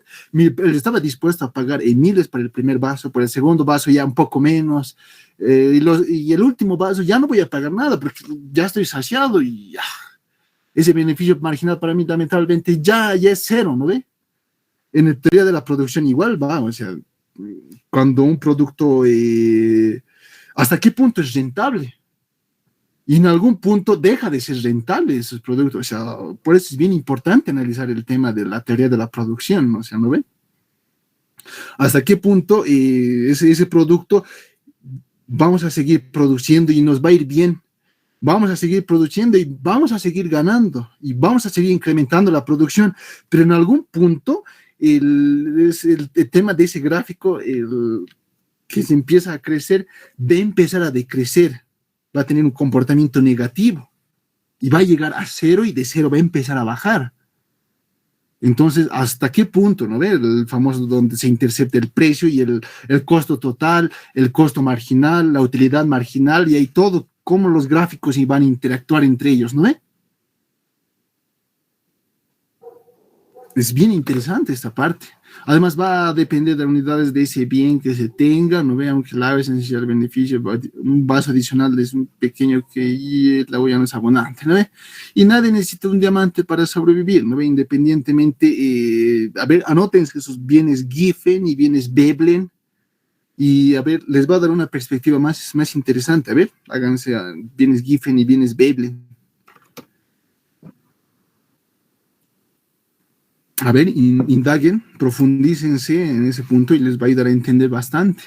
estaba dispuesto a pagar en miles para el primer vaso, por el segundo vaso ya un poco menos, y el último vaso ya no voy a pagar nada porque ya estoy saciado y ya, ese beneficio marginal para mí lamentablemente ya es cero, ¿no ve? En la teoría de la producción igual va, o sea, cuando un producto, ¿hasta qué punto es rentable? Y en algún punto deja de ser rentable esos productos. O sea, por eso es bien importante analizar el tema de la teoría de la producción, ¿no? O sea, ¿no ve? ¿Hasta qué punto ese producto vamos a seguir produciendo y nos va a ir bien? Vamos a seguir produciendo y vamos a seguir ganando y vamos a seguir incrementando la producción, pero en algún punto el tema de ese gráfico que se empieza a crecer va a empezar a decrecer, va a tener un comportamiento negativo y va a llegar a cero y de cero va a empezar a bajar. Entonces, ¿hasta qué punto, no ve? El famoso donde se intercepta el precio y el costo total, el costo marginal, la utilidad marginal y ahí todo, cómo los gráficos van a interactuar entre ellos, ¿no ve? Es bien interesante esta parte. Además va a depender de las unidades de ese bien que se tenga, no vean que la es esencial el beneficio, un vaso adicional es un pequeño que la huella no es abundante, ¿no ve? Y nadie necesita un diamante para sobrevivir, ¿no ve? Independientemente, a ver, anótense esos bienes Giffen y bienes Veblen, y a ver, les va a dar una perspectiva más interesante, a ver, háganse a bienes Giffen y bienes Veblen. A ver, indaguen, profundícense en ese punto y les va a ayudar a entender bastante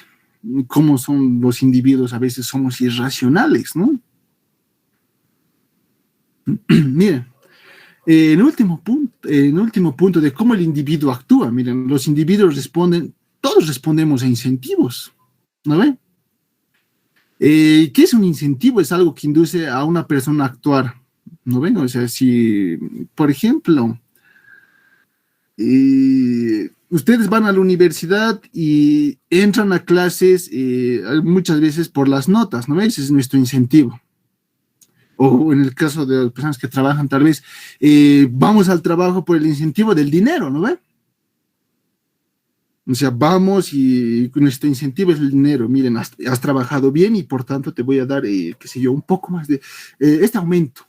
cómo son los individuos, a veces somos irracionales, ¿no? Miren, el último punto de cómo el individuo actúa, miren, los individuos responden, todos respondemos a incentivos, ¿no ven? ¿Qué es un incentivo? Es algo que induce a una persona a actuar, ¿no ven? O sea, si, por ejemplo, ustedes van a la universidad y entran a clases muchas veces por las notas, ¿no? Ese es nuestro incentivo. O en el caso de las personas que trabajan, tal vez vamos al trabajo por el incentivo del dinero, ¿no ve? O sea, vamos y nuestro incentivo es el dinero. Miren, has trabajado bien y por tanto te voy a dar, qué sé yo, un poco más de este aumento.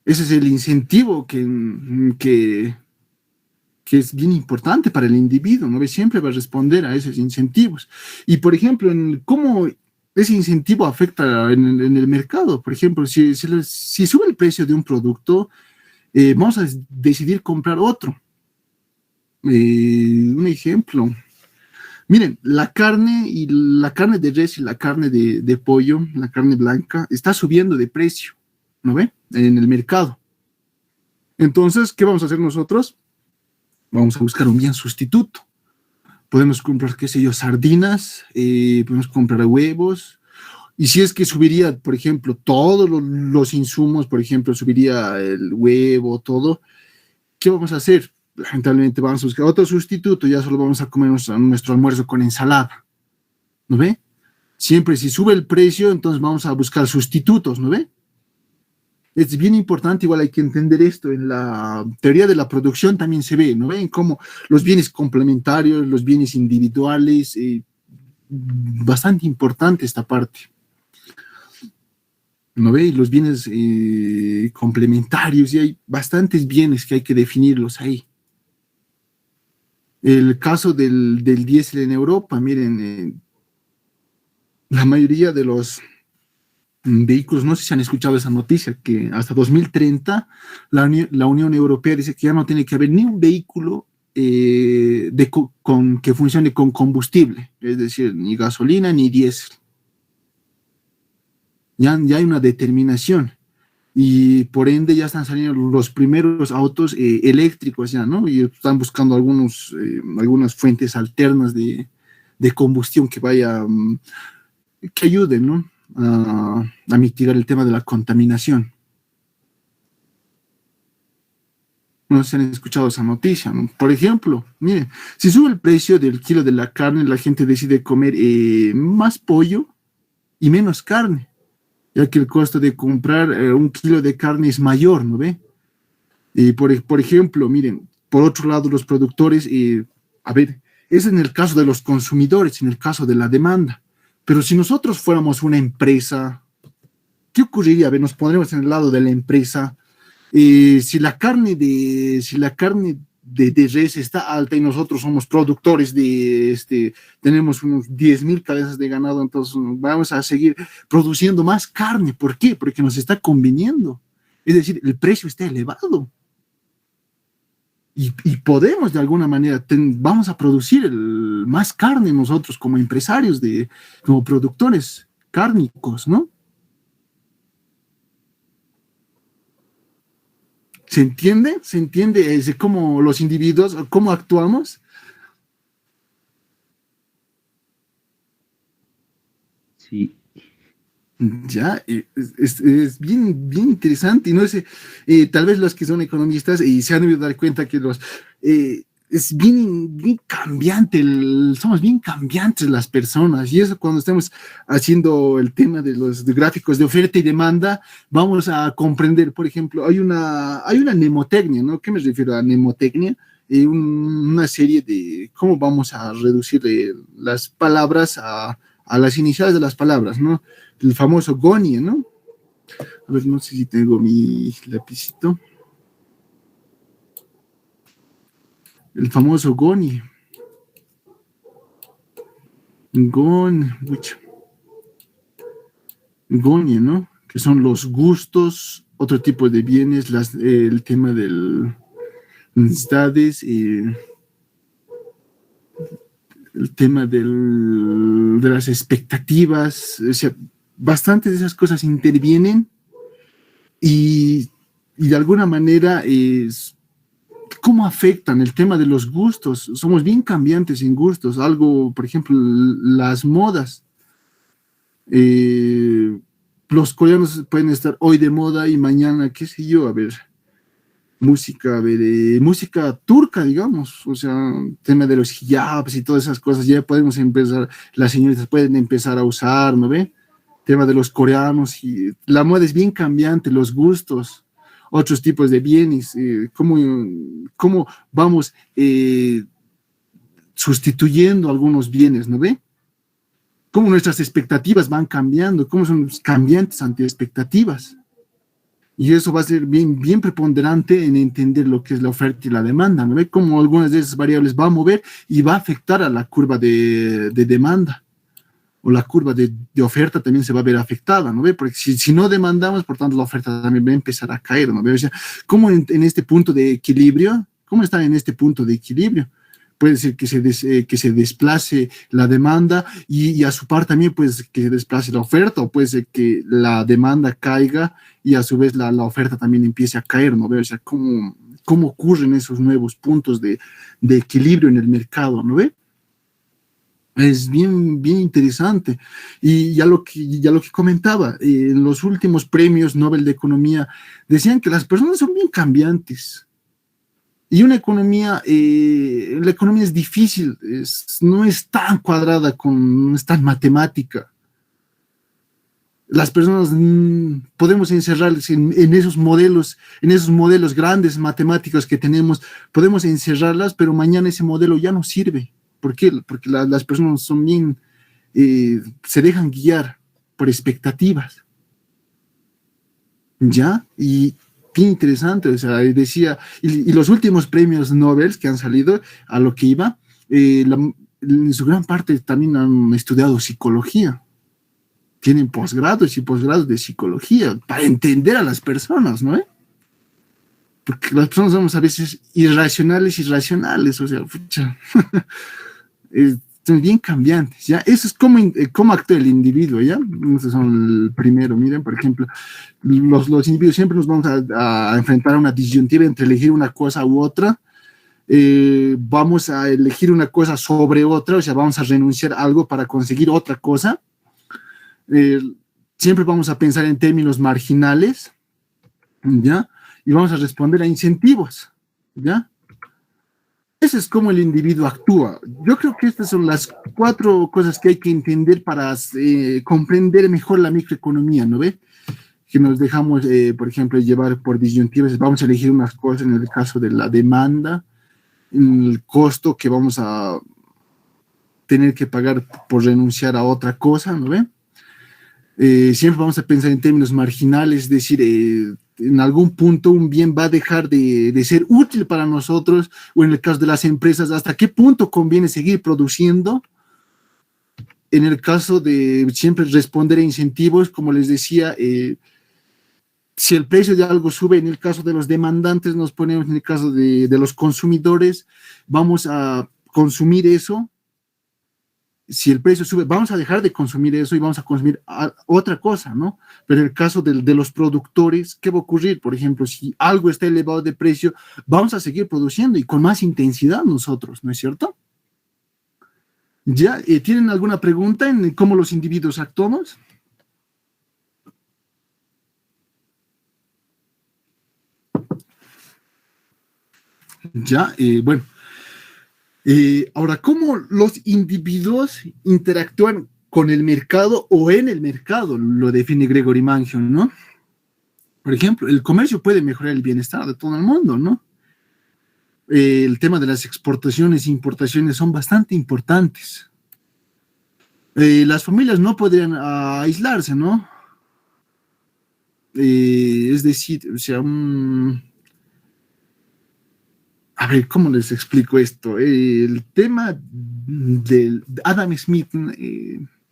Ese es el incentivo que es bien importante para el individuo, ¿no? Siempre va a responder a esos incentivos. Y, por ejemplo, cómo ese incentivo afecta en el mercado. Por ejemplo, si sube el precio de un producto, vamos a decidir comprar otro. Un ejemplo. Miren, la carne de res y la carne de pollo, la carne blanca, está subiendo de precio, ¿no ve? En el mercado. Entonces, ¿qué vamos a hacer nosotros? Vamos a buscar un bien sustituto. Podemos comprar, qué sé yo, sardinas, podemos comprar huevos. Y si es que subiría, por ejemplo, todos los insumos, por ejemplo, subiría el huevo, todo, ¿qué vamos a hacer? Lamentablemente vamos a buscar otro sustituto, ya solo vamos a comer nuestro almuerzo con ensalada. ¿No ve? Siempre si sube el precio, entonces vamos a buscar sustitutos, ¿no ve? Es bien importante, igual hay que entender esto, en la teoría de la producción también se ve, ¿no ven? Como los bienes complementarios, los bienes individuales, bastante importante esta parte. ¿No ve? Los bienes complementarios, y hay bastantes bienes que hay que definirlos ahí. El caso del diésel en Europa, miren, la mayoría de los vehículos, no sé si han escuchado esa noticia, que hasta 2030 la Unión Europea dice que ya no tiene que haber ni un vehículo que funcione con combustible, es decir, ni gasolina ni diésel. Ya hay una determinación. y por ende ya están saliendo los primeros autos eléctricos ya, ¿no? Y están buscando algunas fuentes alternas de combustión que que ayuden, ¿no? A mitigar el tema de la contaminación. No sé si han escuchado esa noticia, ¿no? Por ejemplo, miren, si sube el precio del kilo de la carne, la gente decide comer más pollo y menos carne, ya que el costo de comprar un kilo de carne es mayor, ¿no ve? Y por ejemplo, miren, por otro lado, los productores, a ver, es en el caso de los consumidores, en el caso de la demanda. Pero si nosotros fuéramos una empresa, ¿qué ocurriría? A ver, nos pondremos en el lado de la empresa. Si la carne de res está alta y nosotros somos productores tenemos unos 10,000 cabezas de ganado, entonces vamos a seguir produciendo más carne. ¿Por qué? Porque nos está conviniendo. Es decir, el precio está elevado. Y podemos de alguna manera, vamos a producir más carne nosotros como empresarios, como productores cárnicos, ¿no? ¿Se entiende? ¿Se entiende cómo los individuos, cómo actuamos? Sí. Ya, es bien, bien interesante. Y no sé, tal vez los que son economistas se han debido dar cuenta que es bien cambiante, somos bien cambiantes las personas. Y eso cuando estamos haciendo el tema de los gráficos de oferta y demanda, vamos a comprender, por ejemplo, hay una mnemotecnia, ¿no? ¿Qué me refiero a mnemotecnia? Una serie de cómo vamos a reducir las palabras a las iniciales de las palabras, ¿no? El famoso GONIE, ¿no? A ver, no sé si tengo mi lapicito. El famoso GONIE. GONIE, ¿no? Que son los gustos, otro tipo de bienes, el tema de necesidades, el tema de las expectativas, o sea, bastantes de esas cosas intervienen y de alguna manera ¿cómo afectan el tema de los gustos? Somos bien cambiantes en gustos. Algo, por ejemplo, las modas. Los coreanos pueden estar hoy de moda y mañana, qué sé yo, a ver, música turca, digamos, o sea, tema de los hijabs y todas esas cosas, ya podemos empezar, las señoritas pueden empezar a usar, ¿no ve? Tema de los coreanos, y la moda es bien cambiante, los gustos, otros tipos de bienes, cómo vamos sustituyendo algunos bienes, ¿no ve? Cómo nuestras expectativas van cambiando, cómo son cambiantes ante expectativas. Y eso va a ser bien preponderante en entender lo que es la oferta y la demanda, ¿no ve? Cómo algunas de esas variables va a mover y va a afectar a la curva de demanda. O la curva de oferta también se va a ver afectada, ¿no ve? Porque si no demandamos, por tanto, la oferta también va a empezar a caer, ¿no ve? O sea, ¿cómo en este punto de equilibrio? ¿Cómo está en este punto de equilibrio? Puede ser que se desplace la demanda y a su par también puede ser que se desplace la oferta, o puede ser que la demanda caiga y a su vez la oferta también empiece a caer, ¿no ve? O sea, ¿cómo ocurren esos nuevos puntos de equilibrio en el mercado, ¿no ve? Es bien interesante. Y ya lo que comentaba, en los últimos premios Nobel de Economía decían que las personas son bien cambiantes. Y la economía es difícil, no es tan cuadrada, no es tan matemática. Las personas podemos encerrarlas en esos modelos grandes matemáticos que tenemos, podemos encerrarlas, pero mañana ese modelo ya no sirve. ¿Por qué? Porque las personas son bien, se dejan guiar por expectativas. ¿Ya? Y bien interesante, o sea, decía, y los últimos premios Nobel que han salido, a lo que iba, en su gran parte también han estudiado psicología. Tienen posgrados y posgrados de psicología para entender a las personas, ¿no? Porque las personas somos a veces irracionales, o sea, pucha. son bien cambiantes, ¿ya? Eso es cómo actúa el individuo, ¿ya? Esos son el primero. Miren, por ejemplo, los individuos siempre nos vamos a enfrentar a una disyuntiva entre elegir una cosa u otra. Vamos a elegir una cosa sobre otra, o sea, vamos a renunciar a algo para conseguir otra cosa. Siempre vamos a pensar en términos marginales, ¿ya? Y vamos a responder a incentivos, ¿ya? Eso es como el individuo actúa. Yo creo que estas son las 4 cosas que hay que entender para comprender mejor la microeconomía, ¿no ve? Que nos dejamos, por ejemplo, llevar por disyuntivas. Vamos a elegir unas cosas en el caso de la demanda, en el costo que vamos a tener que pagar por renunciar a otra cosa, ¿no ve? Siempre vamos a pensar en términos marginales, es decir, en algún punto un bien va a dejar de ser útil para nosotros, o en el caso de las empresas, hasta qué punto conviene seguir produciendo. En el caso de siempre responder a incentivos, como les decía, si el precio de algo sube, en el caso de los demandantes, nos ponemos en el caso de los consumidores, vamos a consumir eso. Si el precio sube, vamos a dejar de consumir eso y vamos a consumir otra cosa, ¿no? Pero en el caso de los productores, ¿qué va a ocurrir? Por ejemplo, si algo está elevado de precio, vamos a seguir produciendo y con más intensidad nosotros, ¿no es cierto? ¿Ya tienen alguna pregunta en cómo los individuos actuamos? Ya, bueno. Ahora, ¿cómo los individuos interactúan con el mercado o en el mercado? Lo define Gregory Mansion, ¿no? Por ejemplo, el comercio puede mejorar el bienestar de todo el mundo, ¿no? El tema de las exportaciones e importaciones son bastante importantes. Las familias no podrían aislarse, ¿no? Es decir, o sea, a ver, ¿cómo les explico esto? El tema de Adam Smith,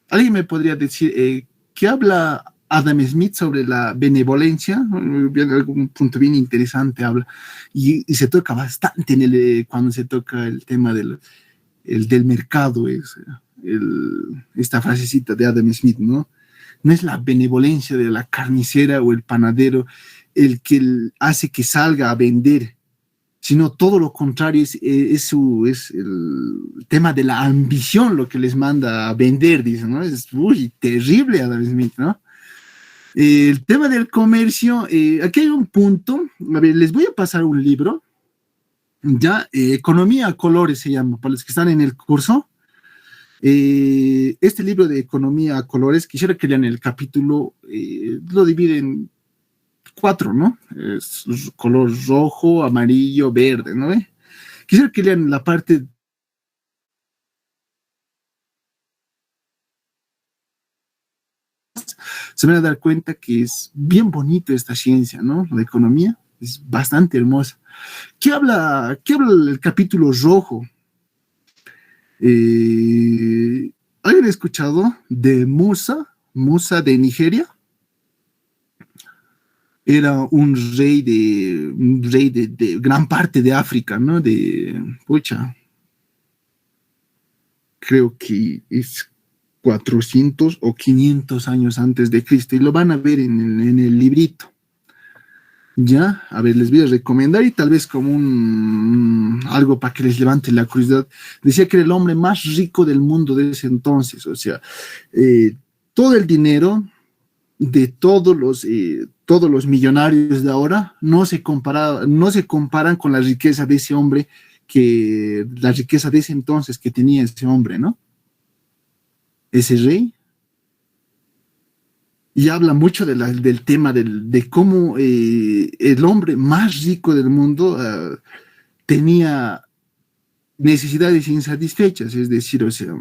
¿alguien me podría decir qué habla Adam Smith sobre la benevolencia? En algún punto bien interesante habla, y se toca bastante cuando se toca el tema del mercado, esta frasecita de Adam Smith, ¿no? No es la benevolencia de la carnicera o el panadero el que hace que salga a vender, sino todo lo contrario, es el tema de la ambición lo que les manda a vender, dice, ¿no? Es terrible Adam Smith, ¿no? El tema del comercio, aquí hay un punto, a ver, les voy a pasar un libro, ya, Economía a Colores se llama, para los que están en el curso. Este libro de Economía a Colores, quisiera que lean el capítulo, lo dividen en 4, ¿no? Es color rojo, amarillo, verde, ¿no? Quisiera que lean la parte. Se van a dar cuenta que es bien bonito esta ciencia, ¿no? La economía es bastante hermosa. ¿Qué habla el capítulo rojo? ¿Alguien ha escuchado de Musa de Nigeria? Era un rey de gran parte de África, ¿no? Creo que es 400 o 500 años antes de Cristo, y lo van a ver en el librito. Ya, a ver, les voy a recomendar, y tal vez como algo para que les levante la curiosidad. Decía que era el hombre más rico del mundo de ese entonces, o sea, todo el dinero de todos los millonarios de ahora no se comparan con la riqueza de ese hombre, la riqueza de ese entonces que tenía ese hombre, ¿no? Ese rey. Y habla mucho del tema de cómo el hombre más rico del mundo tenía necesidades insatisfechas, es decir, o sea,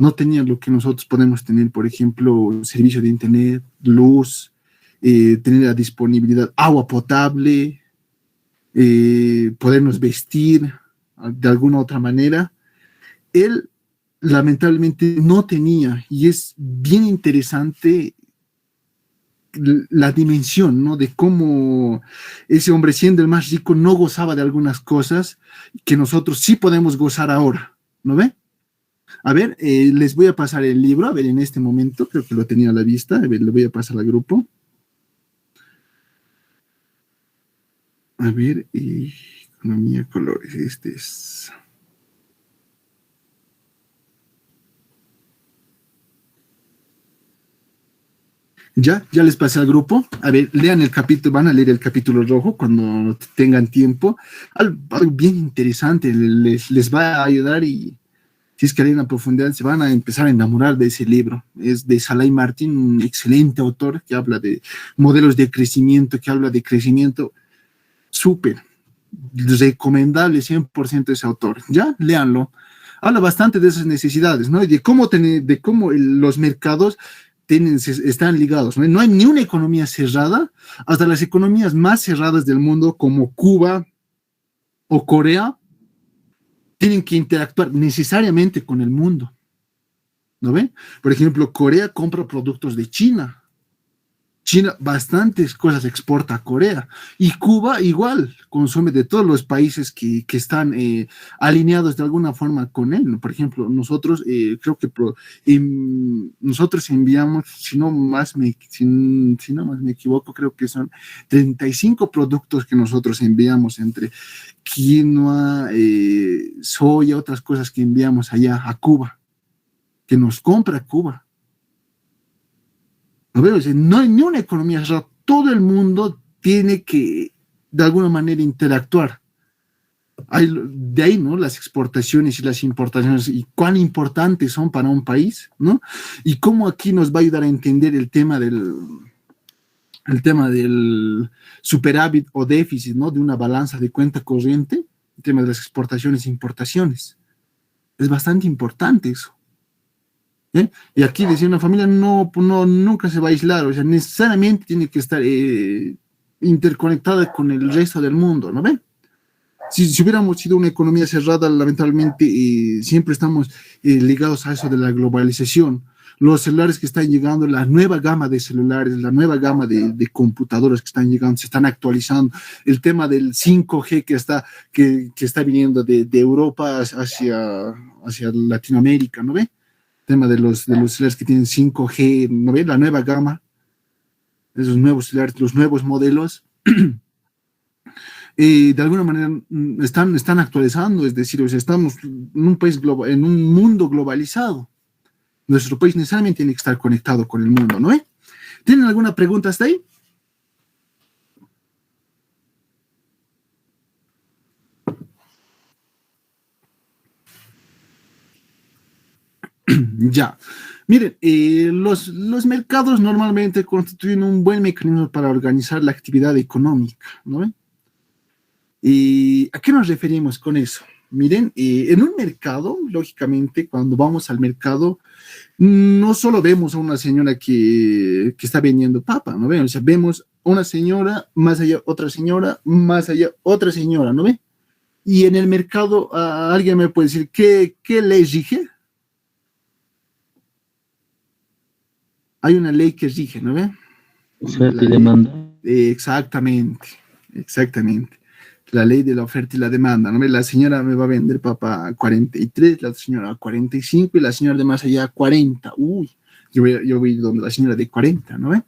no tenía lo que nosotros podemos tener, por ejemplo, servicio de internet, luz, tener la disponibilidad, agua potable, podernos vestir de alguna otra manera. Él lamentablemente no tenía, y es bien interesante la dimensión, ¿no? De cómo ese hombre, siendo el más rico, no gozaba de algunas cosas que nosotros sí podemos gozar ahora, ¿no ve? A ver, les voy a pasar el libro, a ver, en este momento, creo que lo tenía a la vista, a ver, le voy a pasar al grupo. A ver, economía, colores, este es... Ya les pasé al grupo. A ver, lean el capítulo, van a leer el capítulo rojo cuando tengan tiempo. Algo bien interesante, les va a ayudar y si es que leen a profundidad se van a empezar a enamorar de ese libro. Es de Salai Martín, un excelente autor que habla de modelos de crecimiento, que habla de crecimiento súper recomendable 100% ese autor. Ya, léanlo. Habla bastante de esas necesidades, ¿no? Y de cómo los mercados están ligados, ¿no? No hay ni una economía cerrada, hasta las economías más cerradas del mundo, como Cuba o Corea, tienen que interactuar necesariamente con el mundo, ¿no ven? Por ejemplo, Corea compra productos de China. China bastantes cosas exporta a Corea y Cuba igual consume de todos los países que están alineados de alguna forma con él, ¿no? Por ejemplo, nosotros creo que nosotros enviamos, si no más me equivoco, creo que son 35 productos que nosotros enviamos entre quinoa, soya, otras cosas que enviamos allá a Cuba, que nos compra Cuba. No hay ni una economía cerrada, todo el mundo tiene que de alguna manera interactuar. De ahí, ¿no? Las exportaciones y las importaciones y cuán importantes son para un país, ¿no? Y cómo aquí nos va a ayudar a entender el tema del superávit o déficit, ¿no? De una balanza de cuenta corriente, el tema de las exportaciones e importaciones. Es bastante importante eso. Y aquí decía una familia nunca se va a aislar, o sea, necesariamente tiene que estar interconectada con el resto del mundo, ¿no ven? Si hubiéramos sido una economía cerrada, lamentablemente siempre estamos ligados a eso de la globalización. Los celulares que están llegando, la nueva gama de celulares, la nueva gama de computadoras que están llegando, se están actualizando. El tema del 5G que está viniendo de Europa hacia Latinoamérica, ¿no ve? Tema de los celulares que tienen 5G, ¿no ve? La nueva gama, esos nuevos celulares, los nuevos modelos, de alguna manera están actualizando, es decir, o sea, estamos en un país en un mundo globalizado. Nuestro país necesariamente tiene que estar conectado con el mundo, ¿no? ¿Tienen alguna pregunta hasta ahí? Ya. Miren, los mercados normalmente constituyen un buen mecanismo para organizar la actividad económica, ¿no? ¿Y a qué nos referimos con eso? Miren, en un mercado, lógicamente, cuando vamos al mercado, no solo vemos a una señora que está vendiendo papa, ¿no ven? O sea, vemos a una señora, más allá otra señora, más allá otra señora, ¿no ven? Y en el mercado, alguien me puede decir, ¿qué ley rige? Hay una ley que rige, ¿no ven? Oferta y demanda. Exactamente. La ley de la oferta y la demanda, ¿no? La señora me va a vender papa a 43, la señora a 45 y la señora de más allá a 40. Uy, yo voy donde la señora de 40, ¿no ve?